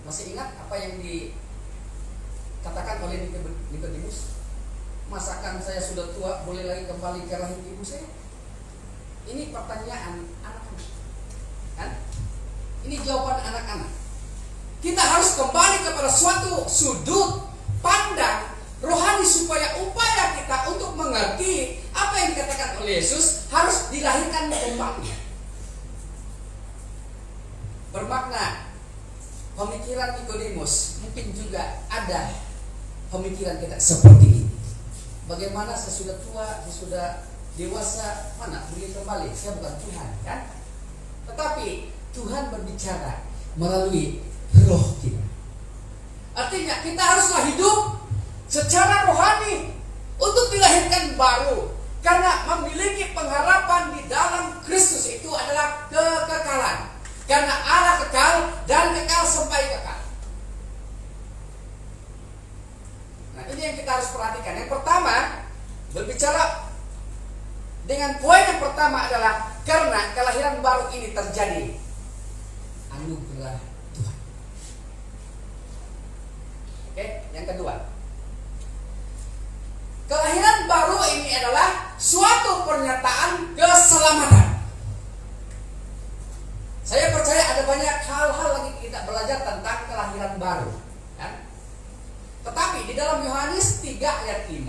Masih ingat apa yang dikatakan oleh Nikodemus? Masakan saya sudah tua, boleh lagi kembali ke rahim ibu saya? Ini pertanyaan anak-anak. Kan? Ini jawaban anak-anak. Kita harus kembali kepada suatu sudut pandang rohani supaya upaya kita untuk mengerti apa yang dikatakan oleh Yesus harus dilahirkan kembali. Bermakna pemikiran Nikodemus mungkin juga ada pemikiran kita seperti ini. Bagaimana saya sudah tua, saya sudah dewasa, mana boleh kembali? Saya bukan Tuhan, kan? Tetapi Tuhan berbicara melalui roh kita. Artinya kita haruslah hidup secara rohani untuk dilahirkan baru. Karena memiliki pengharapan di dalam Kristus itu adalah kekekalan. Karena Allah kekal dan kekal sampai kekal. Nah, ini yang kita harus perhatikan. Yang pertama, berbicara dengan poin yang pertama adalah karena kelahiran baru ini terjadi anugerah Tuhan. Oke, yang kedua, kelahiran baru ini adalah suatu pernyataan keselamatan. Saya percaya ada banyak hal-hal lagi kita belajar tentang kelahiran baru, kan? Tetapi di dalam Yohanes 3 ayat 5,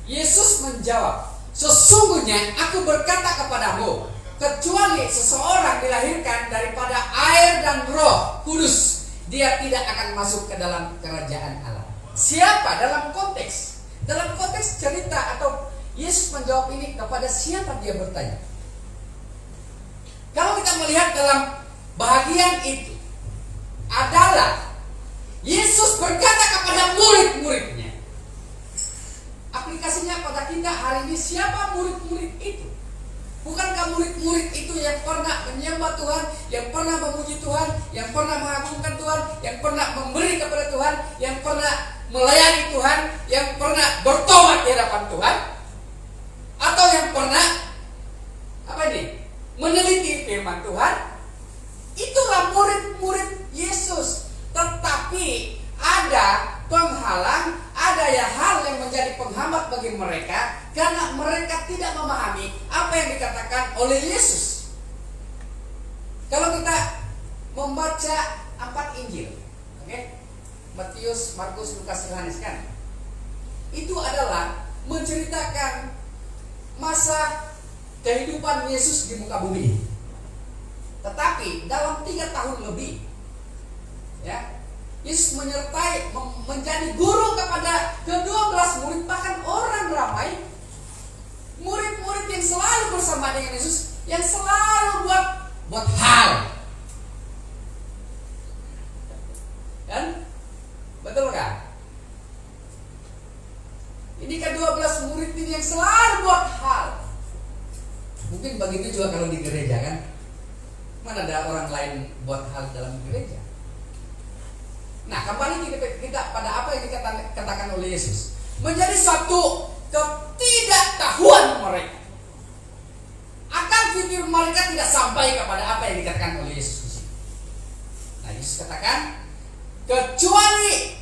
Yesus menjawab, sesungguhnya aku berkata kepadamu, kecuali seseorang dilahirkan daripada air dan Roh Kudus, dia tidak akan masuk ke dalam kerajaan Allah. Siapa dalam konteks cerita atau Yesus menjawab ini kepada siapa dia bertanya? Kalau kita melihat dalam bahagian itu adalah Yesus berkata kepada murid-muridnya. Aplikasinya pada kita hari ini, siapa murid-murid itu? Bukankah murid-murid itu yang pernah menyembah Tuhan, yang pernah memuji Tuhan, yang pernah mengagungkan Tuhan, yang pernah memberi kepada Tuhan, yang pernah melayani Tuhan, yang pernah bertobat di hadapan Tuhan, atau yang pernah meneliti firman Tuhan? Itulah murid-murid Yesus. Tetapi ada penghalang, ada hal yang menjadi penghambat bagi mereka karena mereka tidak memahami apa yang dikatakan oleh Yesus. Kalau kita membaca 4 Injil, okay? Matius, Markus, Lukas, Yohanes, kan? Itu adalah menceritakan masa kehidupan Yesus di muka bumi. Tetapi dalam 3 tahun lebih, ya, Yesus menyertai menjadi guru kepada ke-12 murid, bahkan orang ramai. Ini ke-12 murid ini yang selalu buat hal. Mungkin begitu juga kalau di gereja kan. Mana ada orang lain buat hal dalam gereja. Nah, kembali kita pada apa yang dikatakan oleh Yesus. Menjadi suatu ketidaktahuan mereka. Akal pikir mereka tidak sampai kepada apa yang dikatakan oleh Yesus. Nah, Yesus katakan, kecuali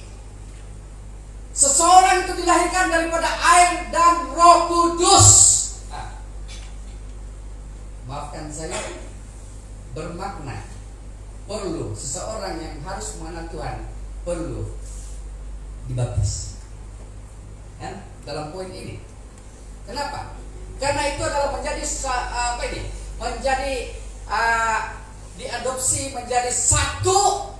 seseorang itu dilahirkan daripada air dan Roh Kudus. Nah, maafkan saya, bermakna perlu seseorang yang harus mengenal Tuhan perlu dibaptis. Kan? Dalam poin ini. Kenapa? Karena itu adalah menjadi diadopsi menjadi satu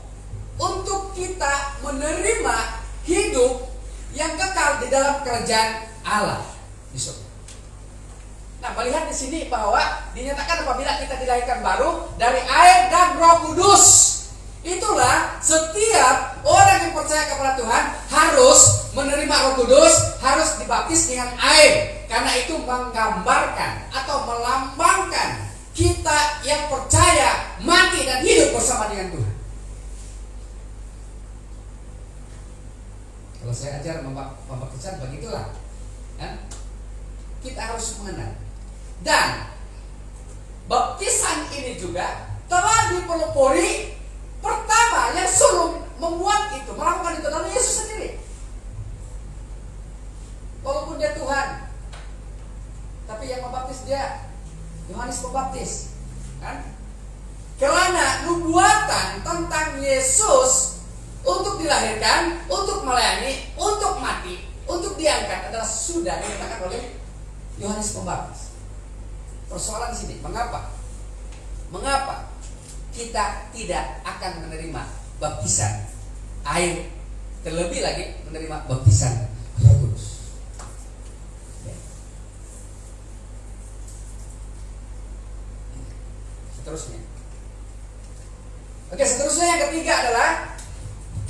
untuk kita menerima hidup yang kekal di dalam kerajaan Allah. Nah, melihat di sini bahwa dinyatakan apabila kita dilahirkan baru dari air dan Roh Kudus. Itulah setiap orang yang percaya kepada Tuhan harus menerima Roh Kudus, harus dibaptis dengan air. Karena itu menggambarkan atau melambangkan kita yang percaya mati dan hidup bersama dengan Tuhan. Kalau saya ajar membaptiskan begitulah, ya? Kita harus mengenal. Dan baptisan ini juga telah dipelopori pertama yang suruh membuat itu, melakukan itu adalah Yesus sendiri. Walaupun dia Tuhan, tapi yang membaptis dia Yohanes Pembaptis, kan? Karena nubuatan tentang Yesus untuk dilahirkan, untuk melayani, untuk mati, untuk diangkat adalah sudah dinyatakan oleh Yohanes Pembaptis. Persoalan di sini, mengapa kita tidak akan menerima baptisan air, terlebih lagi menerima baptisan Roh Kudus? Ya. Seterusnya. Oke, seterusnya yang ketiga adalah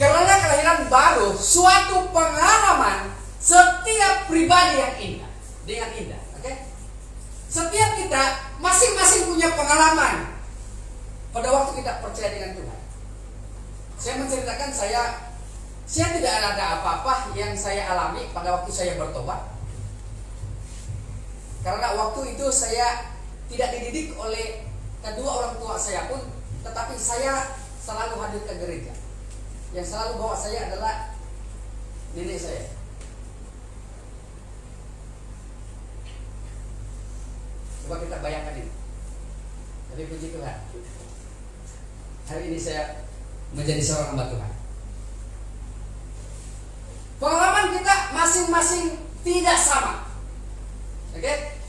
karena kelahiran baru suatu pengalaman setiap pribadi yang indah, dengan indah. Oke? Setiap kita masing-masing punya pengalaman pada waktu kita percaya dengan Tuhan. Saya menceritakan saya tidak ada apa-apa yang saya alami pada waktu saya bertobat. Karena waktu itu saya tidak dididik oleh kedua orang tua saya pun, tetapi saya selalu hadir ke gereja. Yang selalu bawa saya adalah nenek saya. Coba kita bayangkan ini. Tapi puji Tuhan, hari ini saya menjadi seorang hamba Tuhan. Pengalaman kita masing-masing tidak sama. Oke?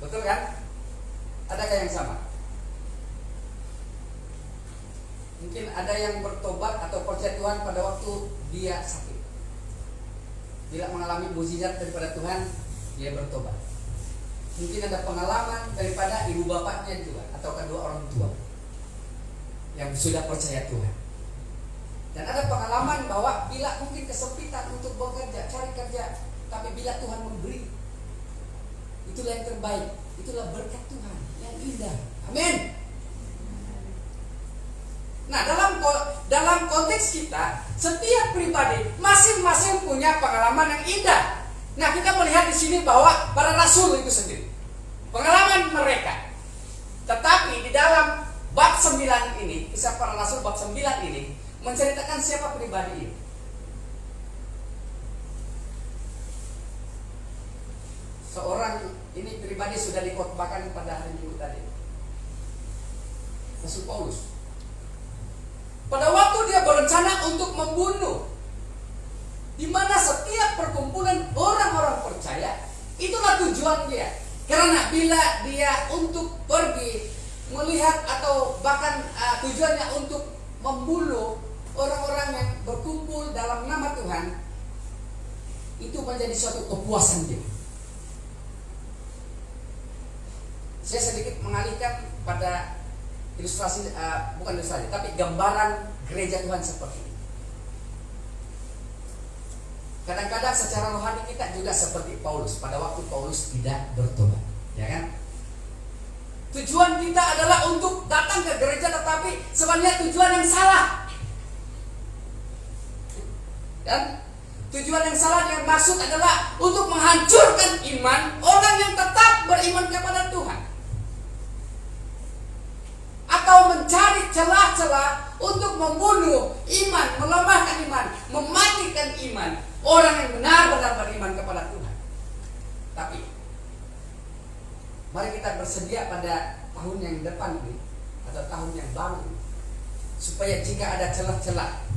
Betul kan? Adakah yang sama? Mungkin ada yang bertobat atau percaya Tuhan pada waktu dia sakit. Bila mengalami mukjizat daripada Tuhan, dia bertobat. Mungkin ada pengalaman daripada ibu bapaknya juga atau kedua orang tua yang sudah percaya Tuhan. Dan ada pengalaman bahwa bila mungkin kesempitan untuk bekerja, cari kerja, tapi bila Tuhan memberi, itulah yang terbaik, itulah berkat Tuhan yang indah. Amin. Nah, dalam konteks kita, setiap pribadi masing-masing punya pengalaman yang indah. Nah, kita melihat di sini bahwa para rasul itu sendiri pengalaman mereka. Tetapi di dalam bab 9 ini, kisah para rasul bab 9 ini menceritakan siapa pribadi ini. Seorang ini pribadi sudah dikotbahkan pada hari Minggu tadi. Rasul Paulus. Pada waktu dia berencana untuk membunuh, di mana setiap perkumpulan orang-orang percaya, itulah tujuan dia. Karena bila dia untuk pergi melihat atau bahkan tujuannya untuk membunuh orang-orang yang berkumpul dalam nama Tuhan, itu menjadi suatu kepuasan dia. Saya sedikit mengalihkan pada ilustrasi, bukan ilustrasi, tapi gambaran gereja Tuhan seperti ini. Kadang-kadang secara rohani kita juga seperti Paulus. Pada waktu Paulus tidak bertobat, ya kan? Tujuan kita adalah untuk datang ke gereja, tetapi sebenarnya tujuan yang salah. Dan tujuan yang salah yang maksud adalah untuk menghancurkan iman orang yang tetap beriman kepada Tuhan, atau mencari celah-celah untuk membunuh iman, melemahkan iman, mematikan iman orang yang benar-benar beriman kepada Tuhan. Tapi mari kita bersedia pada tahun yang depan ini, atau tahun yang baru ini, supaya jika ada celah-celah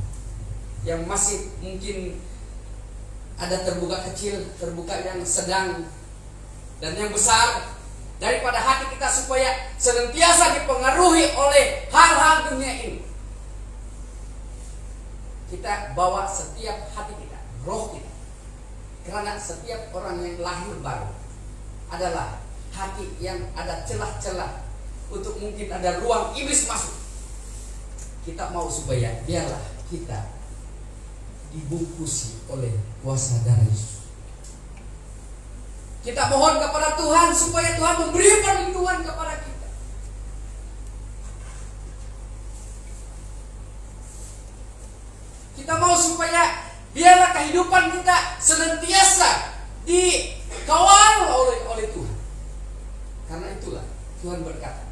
yang masih mungkin ada terbuka kecil, terbuka yang sedang, dan yang besar daripada hati kita, supaya senantiasa dipengaruhi oleh hal-hal dunia ini. Kita bawa setiap hati kita, roh kita, karena setiap orang yang lahir baru adalah hati yang ada celah-celah untuk mungkin ada ruang iblis masuk. Kita mau supaya biarlah kita dibungkusi oleh kuasa darah Yesus. Kita mohon kepada Tuhan supaya Tuhan memberi perlindungan kepada kita. Kita mau supaya biarlah kehidupan kita senantiasa dikawal oleh Tuhan. Karena itulah Tuhan berkata,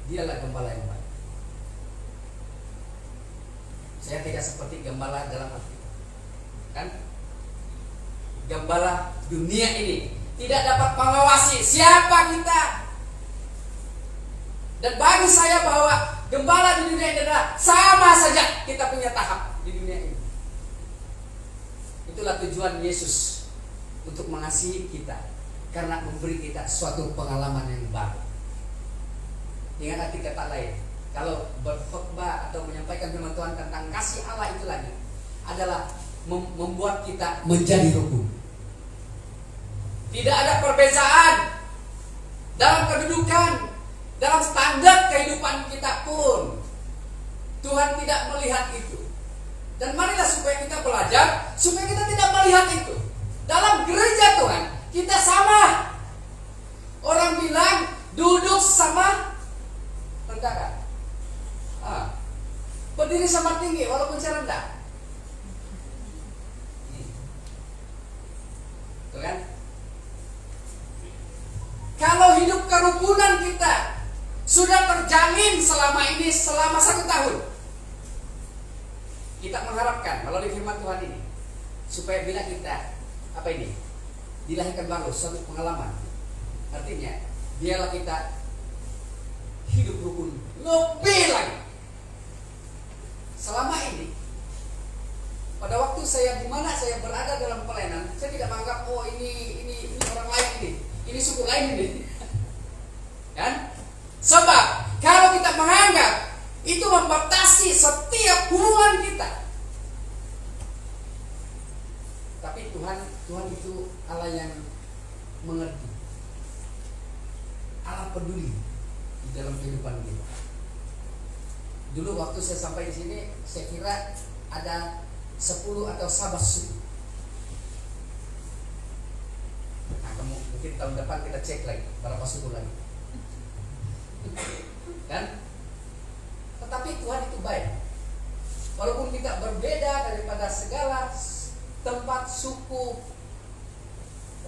Dialah gembala yang baik. Saya tidak seperti gembala dalam arti, kan? Gembala dunia ini tidak dapat mengawasi siapa kita. Dan bagi saya bahwa gembala di dunia ini adalah sama saja kita punya tahap di dunia ini. Itulah tujuan Yesus untuk mengasihi kita, karena memberi kita suatu pengalaman yang baru. Dengan arti kata lain, kalau berkhotbah atau menyampaikan firman Tuhan tentang kasih Allah itu lagi adalah membuat kita menjadi rukun. Tidak ada perbedaan dalam kedudukan, dalam standar kehidupan kita pun. Tuhan tidak melihat itu. Dan marilah supaya kita belajar, supaya kita tidak melihat itu. Dalam gereja Tuhan, kita sama. Orang bilang duduk sama tentara, berdiri sama tinggi walaupun saya rendah. Tuh kan? Kalau hidup kerukunan kita sudah terjamin selama ini, selama 1 tahun, kita mengharapkan melalui firman Tuhan ini, supaya bila kita dilahirkan baru, suatu pengalaman. Artinya biarlah kita hidup rukun lebih lagi. Selama ini, pada waktu saya di mana saya berada dalam pelayanan, saya tidak menganggap ini orang lain ini suku lain ini. Kan? Sebab kalau kita menganggap itu membatasi setiap hubungan kita. Tapi Tuhan itu Allah yang mengerti, Allah peduli di dalam kehidupan kita. Dulu waktu saya sampai di sini, saya kira ada 10 atau 11 suku. Nah, mungkin tahun depan kita cek lagi berapa suku lagi. Kan? Tetapi Tuhan itu baik. Walaupun kita berbeda daripada segala tempat suku,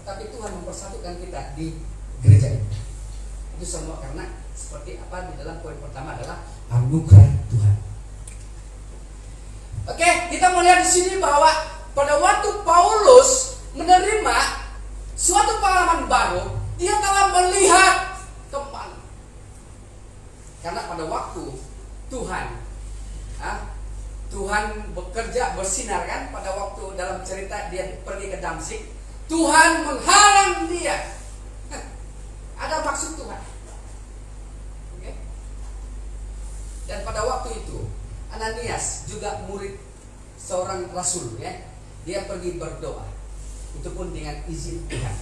tetapi Tuhan mempersatukan kita di gereja ini. Itu semua karena seperti apa di dalam poin pertama adalah anugerah Tuhan. Oke, kita melihat di sini bahwa pada waktu Paulus menerima suatu pengalaman baru, dia telah melihat kembali. Karena pada waktu Tuhan bekerja bersinar, kan? Pada waktu dalam cerita dia pergi ke Damsyik, Tuhan menghalang dia. Ada maksud Tuhan. Oke? Dan pada waktu itu Ananias juga murid seorang rasul, ya. Dia pergi berdoa. Itu pun dengan izin Tuhan.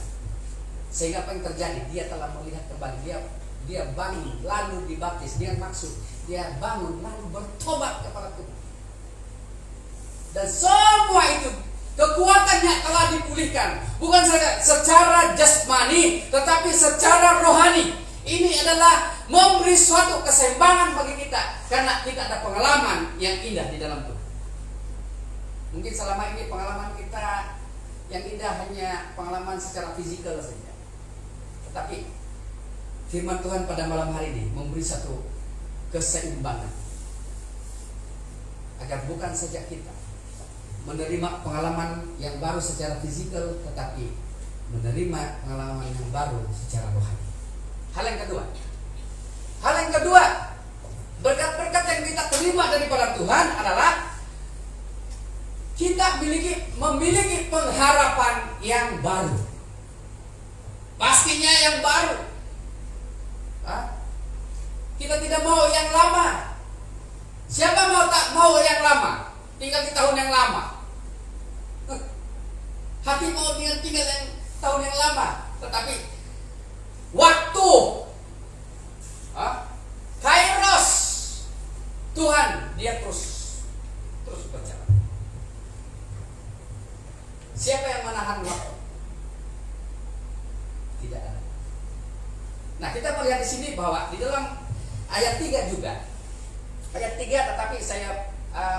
Sehingga apa yang terjadi? Dia telah melihat kembali. Dia bangun lalu dibaptis dengan maksud dia bangun lalu bertobat kepada Tuhan. Dan semua itu Kekuatannya telah dipulihkan, bukan saja secara jasmani, tetapi secara rohani. Ini adalah memberi suatu keseimbangan bagi kita, karena kita ada pengalaman yang indah di dalam Tuhan. Mungkin selama ini pengalaman kita yang indah hanya pengalaman secara fisikal saja. Tetapi firman Tuhan pada malam hari ini memberi satu keseimbangan, agar bukan saja kita menerima pengalaman yang baru secara fisikal, tetapi menerima pengalaman yang baru secara rohani. Hal yang kedua, berkat-berkat yang kita terima daripada Tuhan adalah kita memiliki pengharapan yang baru. Pastinya yang baru. Kita tidak mau yang lama. Siapa tak mau yang lama? Tinggal di tahun yang lama. Hati mau tinggal yang tahun yang lama, tetapi waktu, kairos Tuhan, dia terus berjalan. Siapa yang menahan waktu? Tidak ada. Nah, kita melihat di sini bahwa di dalam ayat 3 juga. Ayat 3, tetapi saya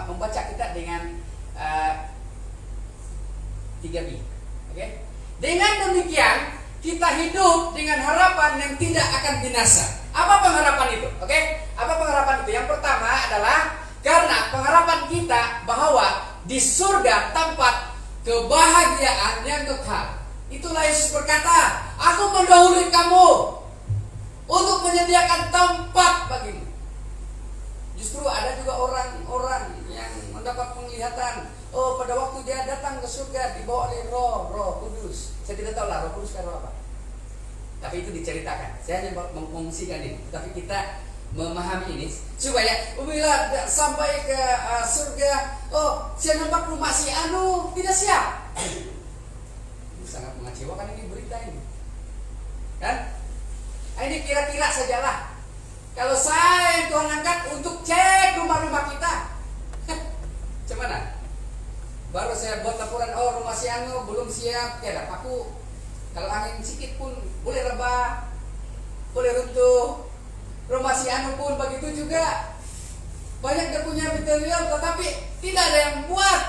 membaca kita dengan 3b. Oke? Dengan demikian kita hidup dengan harapan yang tidak akan binasa. Apa pengharapan itu? Oke? Apa pengharapan itu? Yang pertama adalah karena pengharapan kita bahwa di surga tempat kebahagiaan yang kekal. Itulah Yesus berkata, aku mendahului kamu untuk menyediakan tempat bagimu. Justru ada juga orang-orang yang mendapat penglihatan. Oh, pada waktu dia datang ke surga dibawa oleh Roh Kudus. Saya tidak tahu lah Roh Kudus kan apa. Tapi itu diceritakan. Saya hanya mengungsikan ini. Tapi kita memahami ini supaya bila sampai ke surga, oh, saya nampak rumah si anu tidak siap. Ini sangat mengecewakan ini berita ini. Kan? Ini kira-kira sajalah. Kalau saya Tuhan angkat untuk cek rumah-rumah kita. Gimana? Baru saya buat laporan, oh rumah si anu belum siap, tiada paku. Kalau angin sedikit pun boleh rebah, boleh runtuh. Rumah si anu pun begitu juga. Banyak dia punya material, tetapi tidak ada yang buat.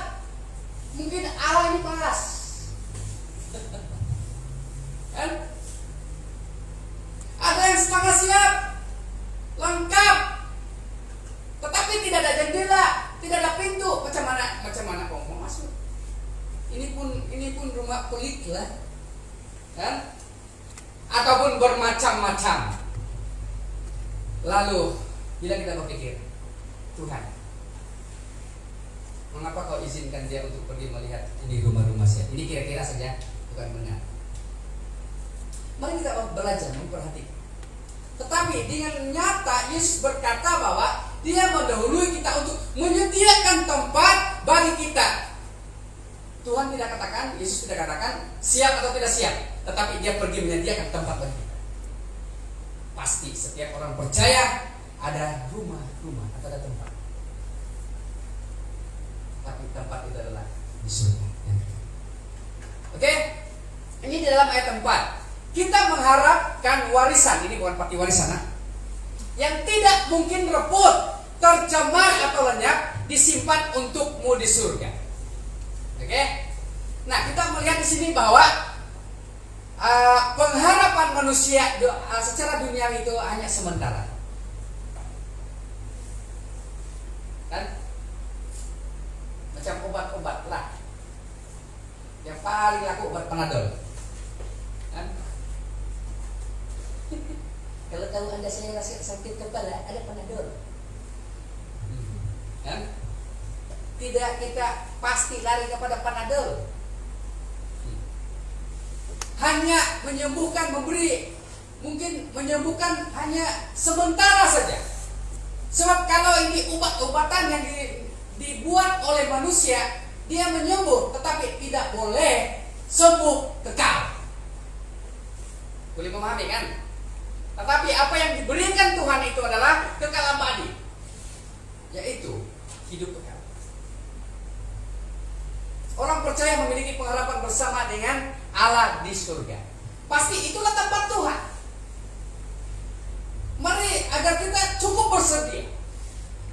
Mungkin Allah ini paras. Kan? Ada yang setengah siap, lengkap, tetapi tidak ada jendela, tidak ada pintu. Macam mana kau mau masuk? Ini pun rumah kulit lah, kan? Ataupun bermacam-macam. Lalu bila kita berpikir, Tuhan, mengapa kau izinkan dia untuk pergi melihat ini rumah-rumah saya? Ini kira-kira saja, bukan benar. Mari kita belajar memperhatikan. Tetapi dengan nyata Yesus berkata bahwa dia mendahului kita untuk menyediakan tempat bagi kita. Tuhan tidak katakan, Yesus tidak katakan siap atau tidak siap, tetapi dia pergi menyediakan tempat bagi kita. Pasti setiap orang percaya ada rumah atau ada tempat. Tapi tempat itu adalah di surga. Oke? Ini di dalam ayat 4. Kita mengharapkan warisan, ini bukan pati warisan, yang tidak mungkin reput, tercemar atau lenyap, disimpan untukmu di surga. Oke? Nah, kita melihat di sini bahwa pengharapan manusia secara duniawi itu hanya sementara. Kan? Macam obat-obat lah. Yang paling laku obat Panadol. Kan? Kalau tahu Anda saya rasa sakit kepala, ada Panadol. Kan? Tidak kita pasti lari kepada Panadol. Hanya menyembuhkan, mungkin menyembuhkan hanya sementara saja. Sebab kalau ini obat-obatan yang dibuat oleh manusia, dia menyembuh, tetapi tidak boleh sembuh kekal. Boleh memahami kan? Tetapi apa yang diberikan Tuhan itu adalah kekal abadi, yaitu hidup kekal. Orang percaya memiliki pengharapan bersama dengan Allah di surga. Pasti itulah tempat Tuhan. Mari agar kita cukup bersedia.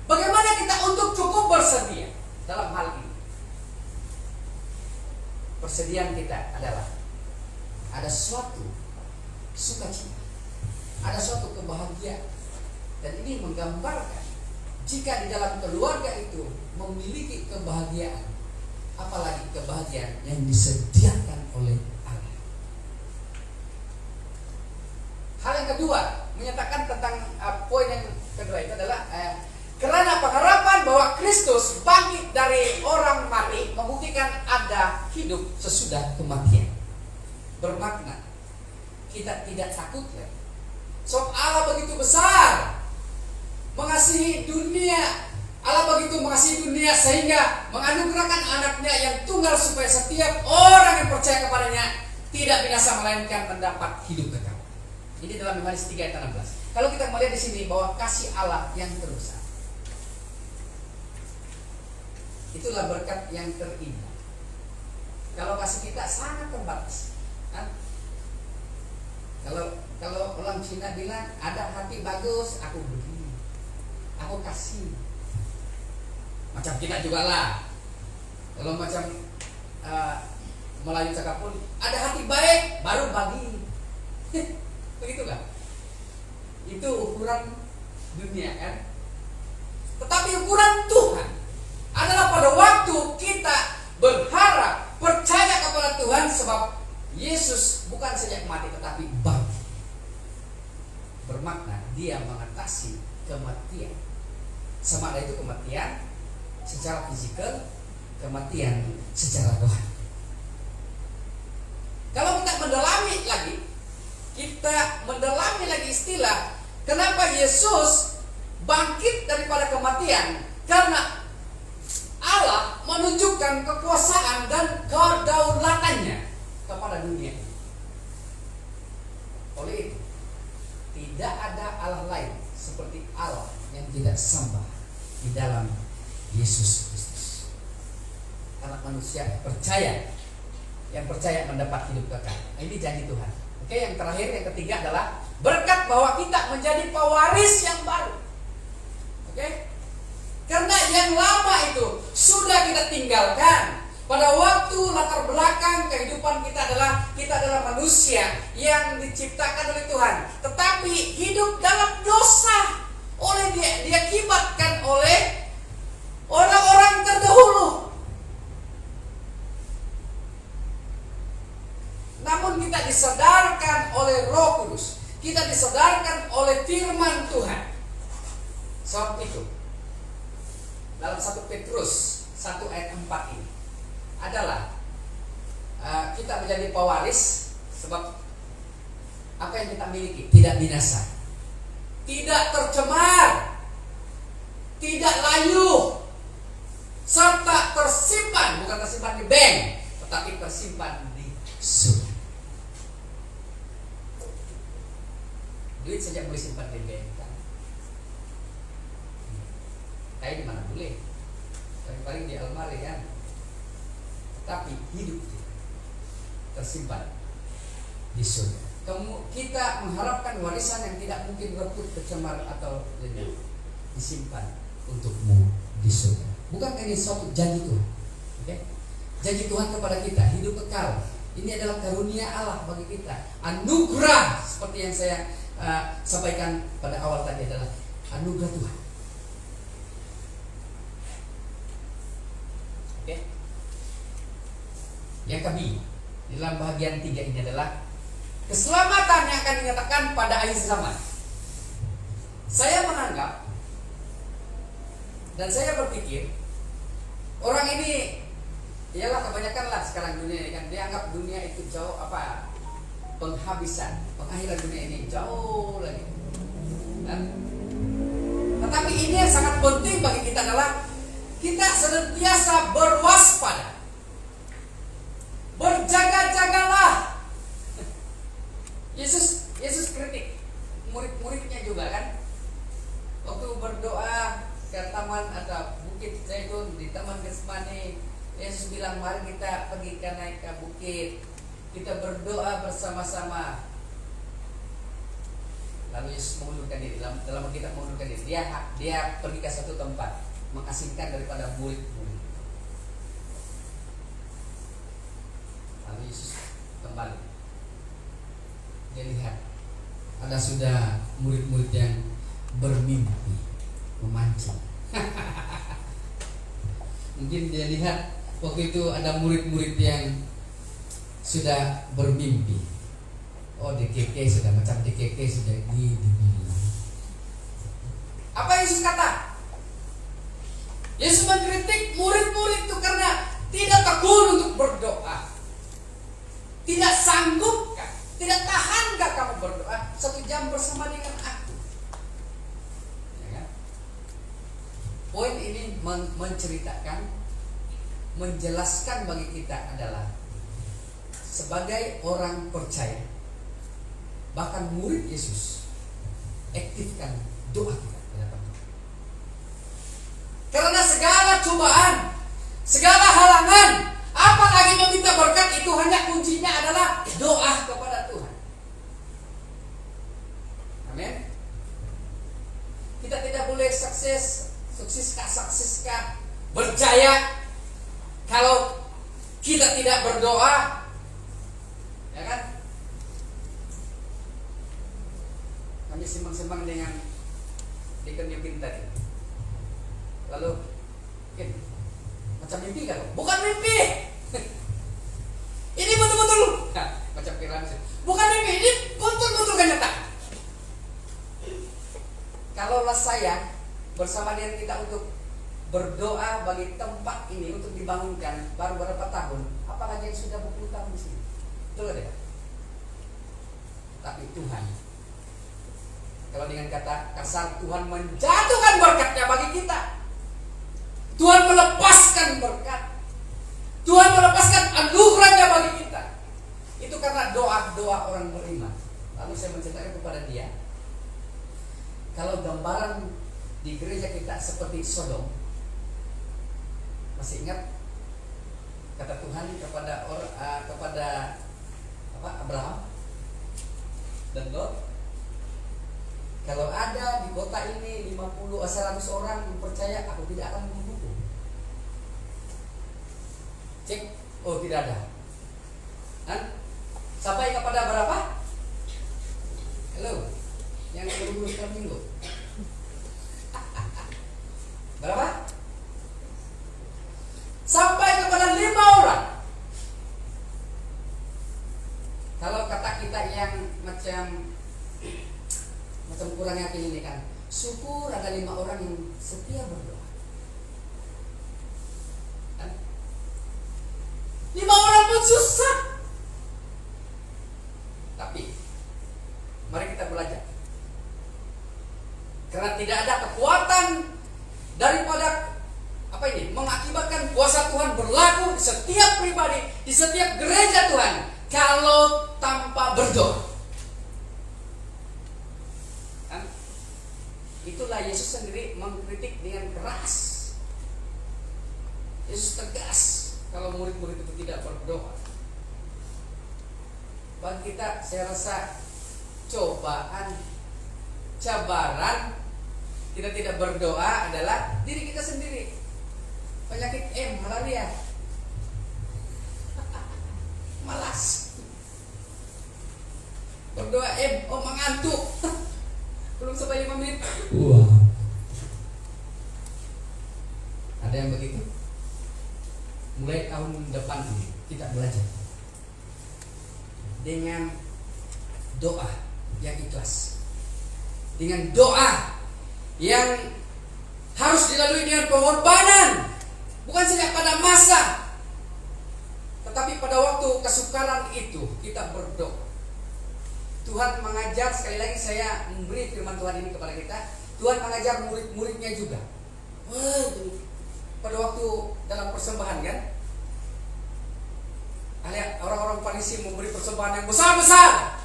Bagaimana kita untuk cukup bersedia dalam hal ini? Persediaan kita adalah ada suatu sukacita, ada suatu kebahagiaan, dan ini menggambarkan jika di dalam keluarga itu memiliki kebahagiaan, apalagi kebahagiaan yang disediakan oleh Allah. Hal yang kedua menyatakan tentang poin yang kedua itu adalah karena pengharapan bahwa Kristus bangkit dari orang mati membuktikan ada hidup sesudah kematian. Bermakna kita tidak takut lagi. Sebab Allah begitu besar mengasihi dunia. Allah begitu mengasihi dunia sehingga menganugerahkan anaknya yang tunggal supaya setiap orang yang percaya kepadanya tidak binasa melainkan mendapat hidup kekal. Ini dalam Yohanes 3 ayat 16. Kalau kita melihat di sini bahwa kasih Allah yang terbesar, itulah berkat yang terindah. Kalau kasih kita sangat terbatas. Kalau orang Cina bilang ada hati bagus, aku begini, aku kasih. Macam kita juga lah. Kalau macam Melayu cakap pun ada hati baik baru bagi. Begitu kan? Itu ukuran dunia kan? Tetapi ukuran Tuhan adalah pada waktu kita berharap, percaya kepada Tuhan, sebab Yesus bukan saja mati tetapi bangkit. Bermakna dia mengatasi kematian. Sama ada itu kematian secara fisikal, kematian secara rohani. Kalau kita mendalami lagi istilah kenapa Yesus bangkit daripada kematian, karena Allah menunjukkan kekuasaan dan kedaulatannya kepada dunia ini. Oleh itu, tidak ada Allah lain seperti Allah yang tidak sembah di dalam Yesus Kristus. Anak manusia yang percaya mendapat hidup kekal. Ini janji Tuhan. Oke, yang terakhir, yang ketiga adalah berkat bahwa kita menjadi pewaris yang baru. Oke? Karena yang lama itu sudah kita tinggalkan. Pada waktu latar belakang kehidupan kita adalah manusia yang diciptakan oleh Tuhan, tetapi hidup dalam dosa oleh diakibatkan oleh orang-orang terdahulu. Namun kita disadarkan oleh Roh Kudus, kita disadarkan oleh firman Tuhan. Sebab itu dalam 1 Petrus 1 ayat 4 ini adalah kita menjadi pewaris, sebab apa yang kita miliki tidak binasa, tidak tercemar, tidak layu, serta tersimpan, bukan tersimpan di bank, tetapi tersimpan di surga. Duit saja boleh simpan di bank kan? Kayak di mana boleh? Paling di almari kan? Tapi hidup kita tersimpan di surga. Kita mengharapkan warisan yang tidak mungkin reput, tercemar atau lenyap, disimpan untukmu di surga. Bukankah ini suatu janji Tuhan? Okay? Janji Tuhan kepada kita hidup kekal. Ini adalah karunia Allah bagi kita. Anugerah, seperti yang saya sampaikan pada awal tadi, adalah anugerah Tuhan. Oke? Yang ketiga, dalam bagian 3 ini adalah keselamatan yang akan dinyatakan pada akhir zaman. Saya menganggap dan saya berpikir orang ini, ialah kebanyakan lah sekarang dunia ini kan, dianggap dunia itu jauh penghabisan, pengakhiran dunia ini jauh lagi. Tetapi ini yang sangat penting bagi kita adalah kita senantiasa berwaspada, berjaga-jagalah. Yesus kritik murid-muridnya juga kan, waktu berdoa ke taman atau bukit Zaitun, di taman Getsemani, Yesus bilang, mari Sekarang kita pergi ke naik ke bukit, kita berdoa bersama-sama. Lalu Yesus mengundurkan diri. Dalam kita mengundurkan diri, dia pergi ke satu tempat, mengasingkan daripada murid-murid. Lalu Yesus kembali. Dia lihat ada sudah murid-murid yang bermimpi memancing. Mungkin dia lihat waktu itu ada murid-murid yang sudah bermimpi. Oh, DKK sudah macam DKK sudah dibilang. Apa Yesus kata? Yesus mengkritik murid-murid itu karena tidak tekun untuk berdoa. Tidak sanggupkah? Tidak tahankah kamu berdoa 1 jam bersama dengan aku? Ya kan? Poin ini menceritakan, menjelaskan bagi kita adalah sebagai orang percaya, bahkan murid Yesus, aktifkan doa kita di hadapan Tuhan. Karena segala cobaan, segala halangan, apalagi meminta berkat, itu hanya kuncinya adalah doa kepada Tuhan. Amin. Kita tidak boleh sukses berjaya kalau kita tidak berdoa, ya kan? Kami sembang-sembang dengan Deacon Yubin tadi. Lalu, macam mimpi kan? Bukan mimpi. Ini betul-betul. Macam pikiran sih. Bukan mimpi, ini betul-betul kenyataan. Kalaulah saya bersama dengan kita untuk berdoa bagi tempat ini untuk dibangunkan baru beberapa tahun, apalagi yang sudah 20 tahun di sini. Betul tidak? Tapi Tuhan, kalau dengan kata kasar, Tuhan menjatuhkan berkatnya bagi kita. Tuhan melepaskan berkat. Tuhan melepaskan anugerahnya bagi kita. Itu karena doa-doa orang beriman. Lalu saya menceritakan kepada dia, kalau gambaran di gereja kita seperti Sodom, masih ingat kata Tuhan kepada Abraham dan Lot, kalau ada di kota ini 100 orang yang percaya, aku tidak akan membunuhmu. Cek, oh tidak ada. Sampai kepada berapa? Halo, yang baru sekali minggu. Berapa? Sampai kepada 5 orang. Kalau kata kita yang macam kurang yakin ini kan, syukur ada 5 orang yang setia berdoa. 5 orang pun susah. Tapi mari kita belajar. Karena tidak ada kekuatan daripada mengakibatkan kuasa Tuhan berlaku di setiap pribadi, di setiap gereja Tuhan, kalau tanpa berdoa. Itulah Yesus sendiri mengkritik dengan keras. Yesus tegas kalau murid-murid itu tidak berdoa. Bagi kita, saya rasa cobaan, cabaran kita tidak berdoa adalah diri kita sendiri. Penyakit malaria, malas. Berdoa mengantuk. Belum sampai 5 menit. Wah. Ada yang begitu? Mulai tahun depan ini kita belajar dengan doa yang ikhlas, dengan doa yang harus dilalui dengan pengorbanan, bukan saja pada masa, tetapi pada waktu kesukaran itu kita berdoa. Tuhan mengajar, sekali lagi saya memberi firman Tuhan ini kepada kita. Tuhan mengajar murid-muridnya juga. Pada waktu dalam persembahan kan, lihat orang-orang Farisi memberi persembahan yang besar-besar.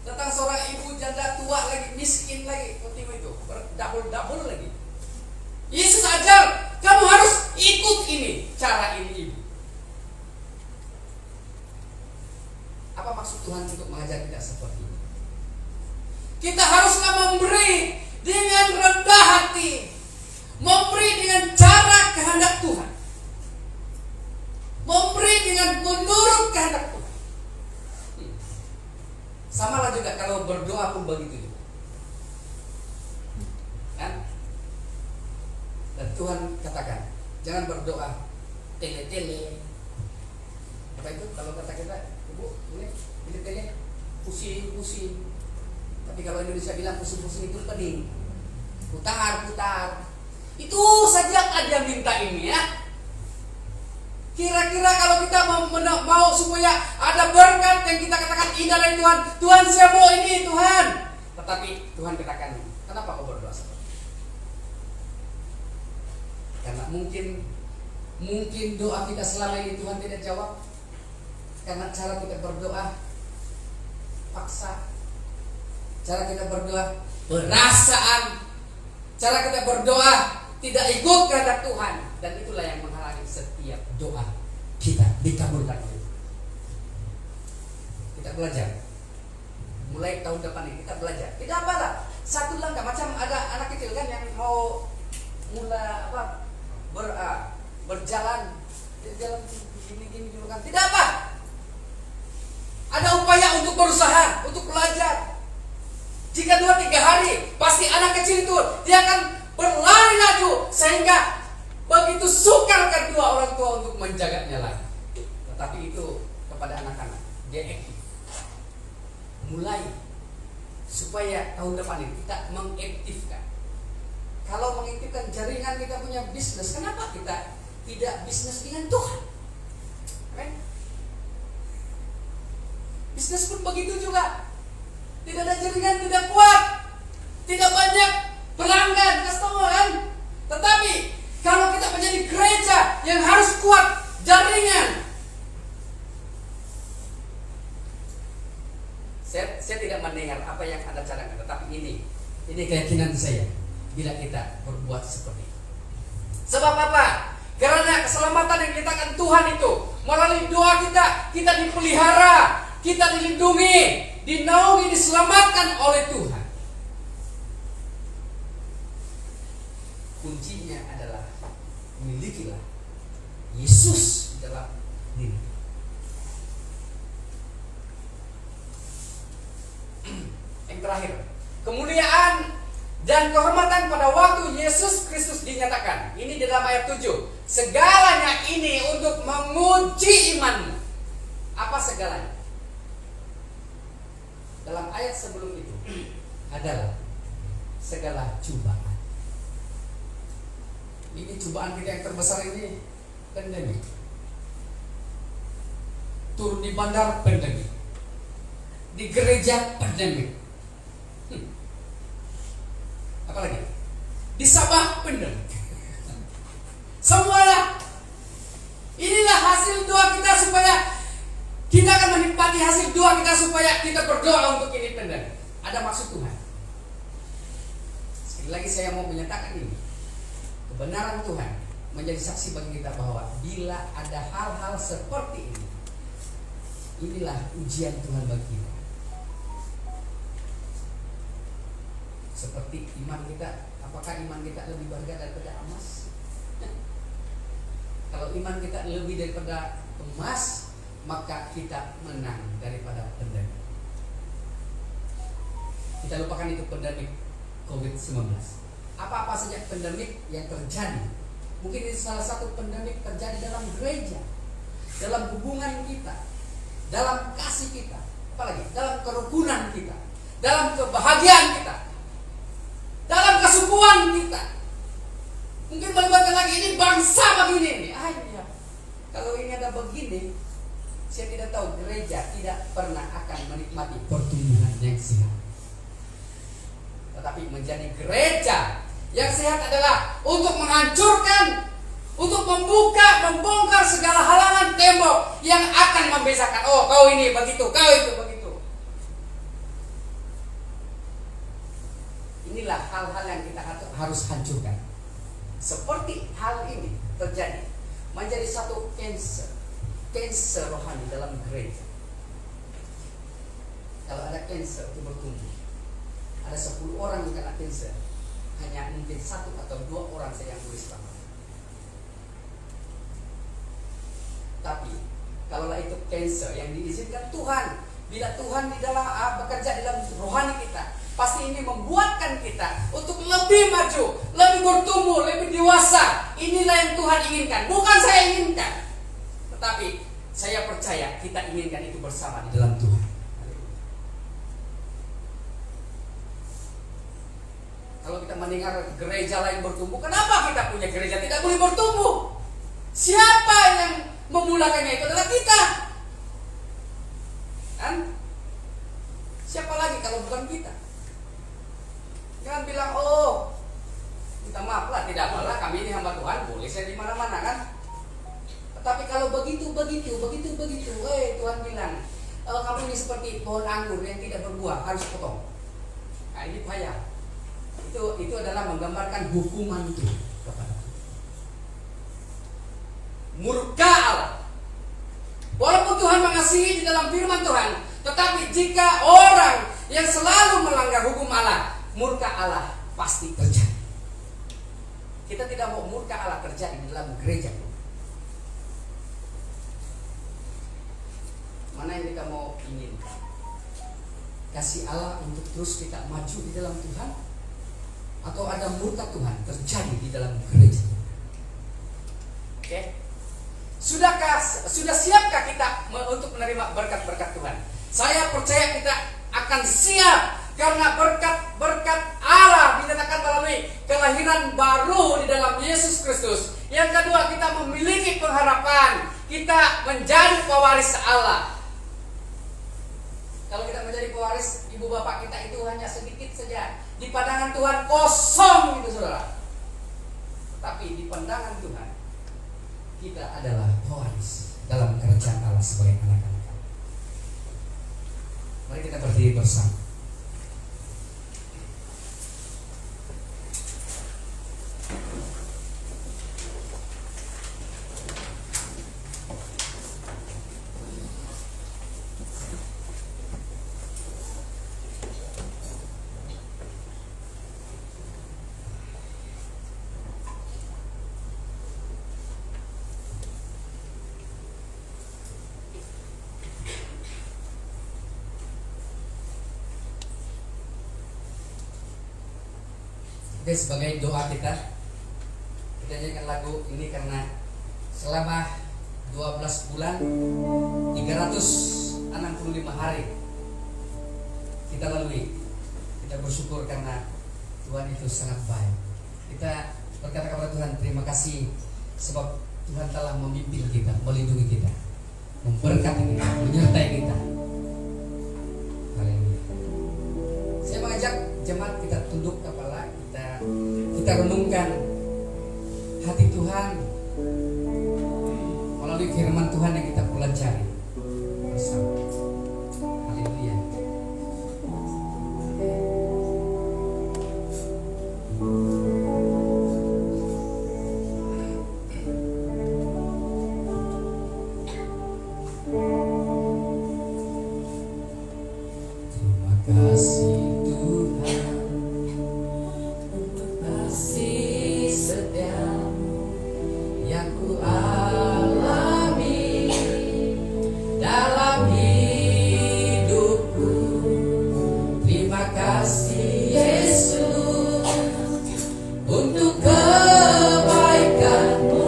Datang seorang ibu janda tua lagi, miskin lagi, waktu itu double lagi. Yesus ajar, kamu harus ikut ini, cara ini ibu. maksud Tuhan untuk mengajar kita seperti ini. Kita haruslah memberi dengan rendah hati, memberi dengan cara kehendak Tuhan, memberi dengan menurut kehendak Tuhan. Samalah juga kalau berdoa pun begitu juga. Kan? Dan Tuhan katakan, jangan berdoa tele-tele. Apa itu kalau kata kita, Ibu, ini tele pusing-pusing. Tapi kalau Indonesia bilang pusing-pusing itu pening, putar-putar. Itu saja ada minta ini ya. Kira-kira kalau kita mau supaya ada berkat yang kita katakan indah dari Tuhan, Tuhan saya mau ini Tuhan. Tetapi Tuhan katakan, kenapa kau berdoa seperti itu? Karena mungkin doa kita selama ini Tuhan tidak jawab. Karena cara kita berdoa paksa, cara kita berdoa perasaan, cara kita berdoa tidak ikut kehendak Tuhan, dan itulah yang menghalangi setiap doa kita dikabulkan. Kita belajar mulai tahun depan ini, kita belajar tidak apalah satu langkah, macam ada anak kecil kan yang mau mulai berjalan gini kan, tidak apa, ada upaya untuk berusaha, untuk belajar. Jika 2-3 hari, pasti anak kecil itu dia akan berlari laju sehingga begitu sukar kedua orang tua untuk menjaganya lagi. Tetapi itu kepada anak-anak, dia aktif. Mulai supaya tahun depan ini kita mengaktifkan. Kalau mengaktifkan jaringan kita punya bisnis, kenapa kita tidak bisnis dengan Tuhan? Kan? Bisnis pun begitu juga. Tidak ada jaringan, tidak kuat, tidak banyak pelanggan, customer kan. Tetapi kalau kita menjadi gereja yang harus kuat jaringan. Saya tidak mendengar apa yang Anda cadangkan, tetapi ini keyakinan saya bila kita berbuat seperti itu. Sebab apa? Karena keselamatan yang dikatakan Tuhan itu melalui doa kita dipelihara, kita dilindungi, dinaungi, diselamatkan oleh Tuhan. Kuncinya adalah milikilah Yesus dalam diri. Yang terakhir, kemuliaan dan kehormatan pada waktu Yesus Kristus dinyatakan. Ini di dalam ayat 7. Segalanya ini untuk menguji imanmu. Apa segalanya? Dalam ayat sebelum itu adalah segala cobaan. Ini cobaan kita yang terbesar ini pandemi. Turun di bandar pandemi, di gereja pandemi, apalagi di Sabah pandemi. Semuanya inilah hasil doa kita supaya kita akan menikmati hasil doa kita supaya kita berdoa untuk ini pandemi. Ada maksud Tuhan. Sekali lagi saya mau menyatakan ini. Kebenaran Tuhan menjadi saksi bagi kita bahwa bila ada hal-hal seperti ini, inilah ujian Tuhan bagi kita. Seperti iman kita, apakah iman kita lebih berharga daripada emas? Kalau iman kita lebih daripada emas, maka kita menang daripada pandemi. Kita lupakan itu pandemi COVID-19. Apa-apa saja pandemik yang terjadi, mungkin ini salah satu pandemik terjadi dalam gereja, dalam hubungan kita, dalam kasih kita, apalagi dalam kerukunan kita, dalam kebahagiaan kita, dalam kesukuan kita. Mungkin melibatkan lagi ini bangsa begini nih. Ya. Kalau ini ada begini, saya tidak tahu gereja tidak pernah akan menikmati pertumbuhan yang sehat. Tetapi menjadi gereja yang sehat adalah untuk menghancurkan, untuk membongkar segala halangan tembok yang akan membedakan. Oh, kau ini begitu, kau itu begitu. Inilah hal-hal yang kita harus hancurkan. Seperti hal ini terjadi menjadi satu cancer rohani dalam gereja. kalau ada cancer itu bertumbuh. Ada 10 orang yang kena cancer, hanya mungkin 1 atau 2 orang saja yang boleh selamat. Tapi kalau itu cancer yang diizinkan Tuhan, bila Tuhan di dalam bekerja di dalam rohani kita, pasti ini membuatkan kita untuk lebih maju, lebih bertumbuh, lebih dewasa. Inilah yang Tuhan inginkan, bukan saya inginkan, tetapi saya percaya kita inginkan itu bersama di dalam Tuhan. Kalau kita mendengar gereja lain bertumbuh, kenapa kita punya gereja tidak boleh bertumbuh? Siapa yang memulakannya? Itu adalah kita, kan? Siapa lagi kalau bukan kita? Jangan bilang, oh, minta maaf lah, tidak apalah, kami ini hamba Tuhan, boleh saya di mana-mana, kan? Tetapi kalau begitu, Tuhan bilang, kamu ini seperti pohon anggur yang tidak berbuah, harus potong. Nah, ini bahaya. Itu adalah menggambarkan hukuman itu kepada kita. Murka Allah. Walaupun Tuhan mengasihi di dalam firman Tuhan, tetapi jika orang yang selalu melanggar hukum Allah, murka Allah pasti terjadi. Kita tidak mau murka Allah terjadi di dalam gereja. Mana yang kita mau ingin? Kasih Allah untuk terus kita maju di dalam Tuhan, atau ada murka Tuhan terjadi di dalam gereja? Oke? Sudah siapkah kita untuk menerima berkat-berkat Tuhan? Saya percaya kita akan siap, karena berkat Allah dinyatakan melalui kelahiran baru di dalam Yesus Kristus. Yang kedua, kita memiliki pengharapan, kita menjadi pewaris Allah. Kalau kita menjadi pewaris, ibu bapak kita itu hanya sedikit saja. Di pandangan Tuhan kosong itu, saudara. Tapi di pandangan Tuhan, kita adalah pewaris dalam kerajaan Allah sebagai anak-anak. Mari kita berdiri bersama. Oke, sebagai doa kita nyanyikan lagu ini karena selama 12 bulan 365 hari kita lalui. Kita bersyukur karena Tuhan itu sangat baik. Kita berkata kepada Tuhan, terima kasih sebab Tuhan telah memimpin kita, melindungi kita, memberkati kita, menyertai kita. Haleluya. Saya mengajak jemaat kita tunduk kepala, kita renungkan hati Tuhan melalui firman Tuhan yang kita pelajari bersama. Haleluya. Terima kasih Tuhan untuk kasih setiamu yang ku alami dalam hidupku. Terima kasih Yesus untuk kebaikanmu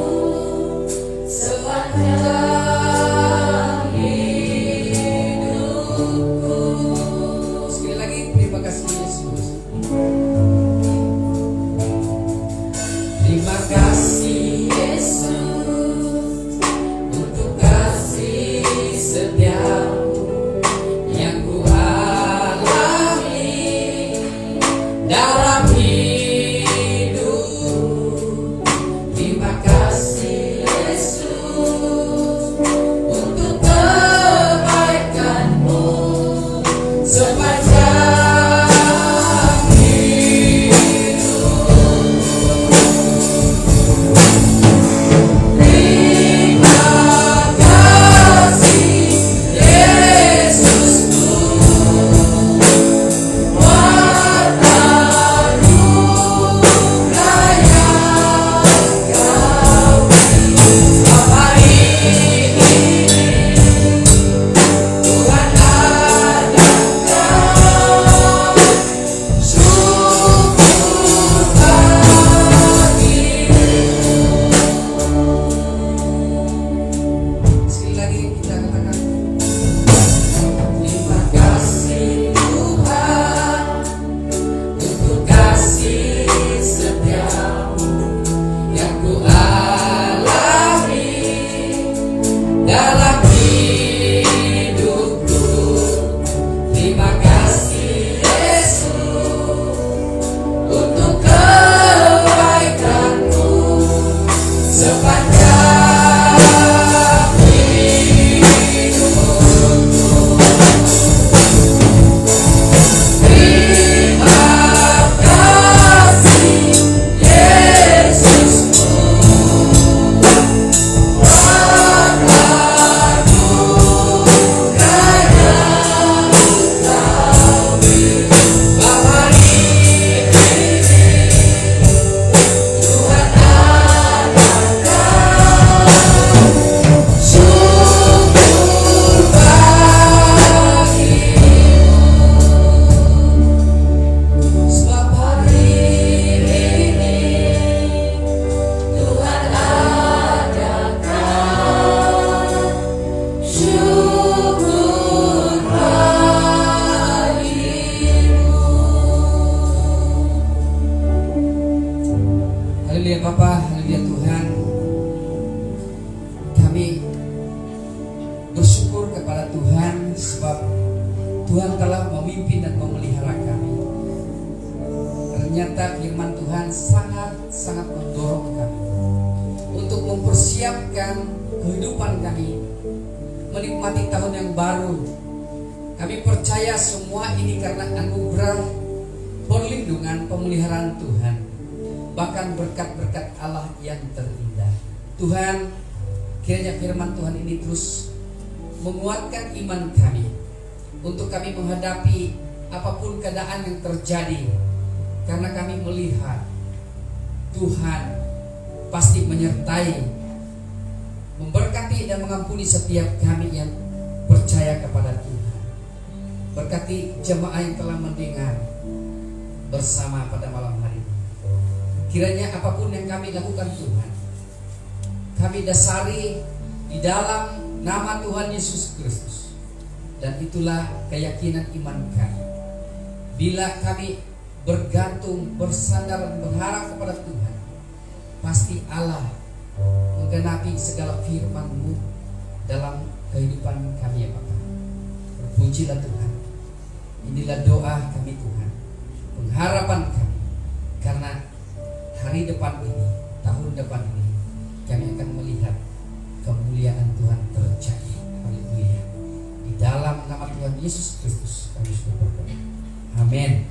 sepanjang hidupku. Sekali lagi, terima kasih Yesus. Terima kasih Yesus untuk kasih setiamu yang ku alami dalam hidup. Terima kasih Yesus untuk kebaikanmu sepanjang hidup. Terima kasih dalam hidupku. Terima kasih Yesus untuk kebaikan-Mu sepanjang hidupku. Terima kasih Yesus. Haleluya Bapa, haleluya Tuhan. Kami bersyukur kepada Tuhan sebab Tuhan telah memimpin dan memelihara kami. Ternyata firman Tuhan sangat mendorong kami untuk mempersiapkan kehidupan kami menikmati tahun yang baru. Kami percaya semua ini karena anugerah perlindungan pemeliharaan Tuhan, bahkan berkat-berkat Allah yang terindah. Tuhan, kiranya firman Tuhan ini terus menguatkan iman kami untuk kami menghadapi apapun keadaan yang terjadi, karena kami melihat Tuhan pasti menyertai, memberkati dan mengampuni setiap kami yang percaya kepada Tuhan. Berkati jemaah yang telah mendengar bersama pada malam hari ini. Kiranya apapun yang kami lakukan Tuhan, kami dasari di dalam nama Tuhan Yesus Kristus. Dan itulah keyakinan iman kami. Bila kami bergantung, bersandar dan berharap kepada Tuhan, pasti Allah menggenapi segala firman-Mu dalam kehidupan kami ya Bapa. Terpujilah Tuhan. Inilah doa kami Tuhan, pengharapan kami, karena hari depan ini, tahun depan ini, kami akan melihat kemuliaan Tuhan terjadi. Haleluya. Di dalam nama Tuhan Yesus Kristus kami sudah berdoa. Amin.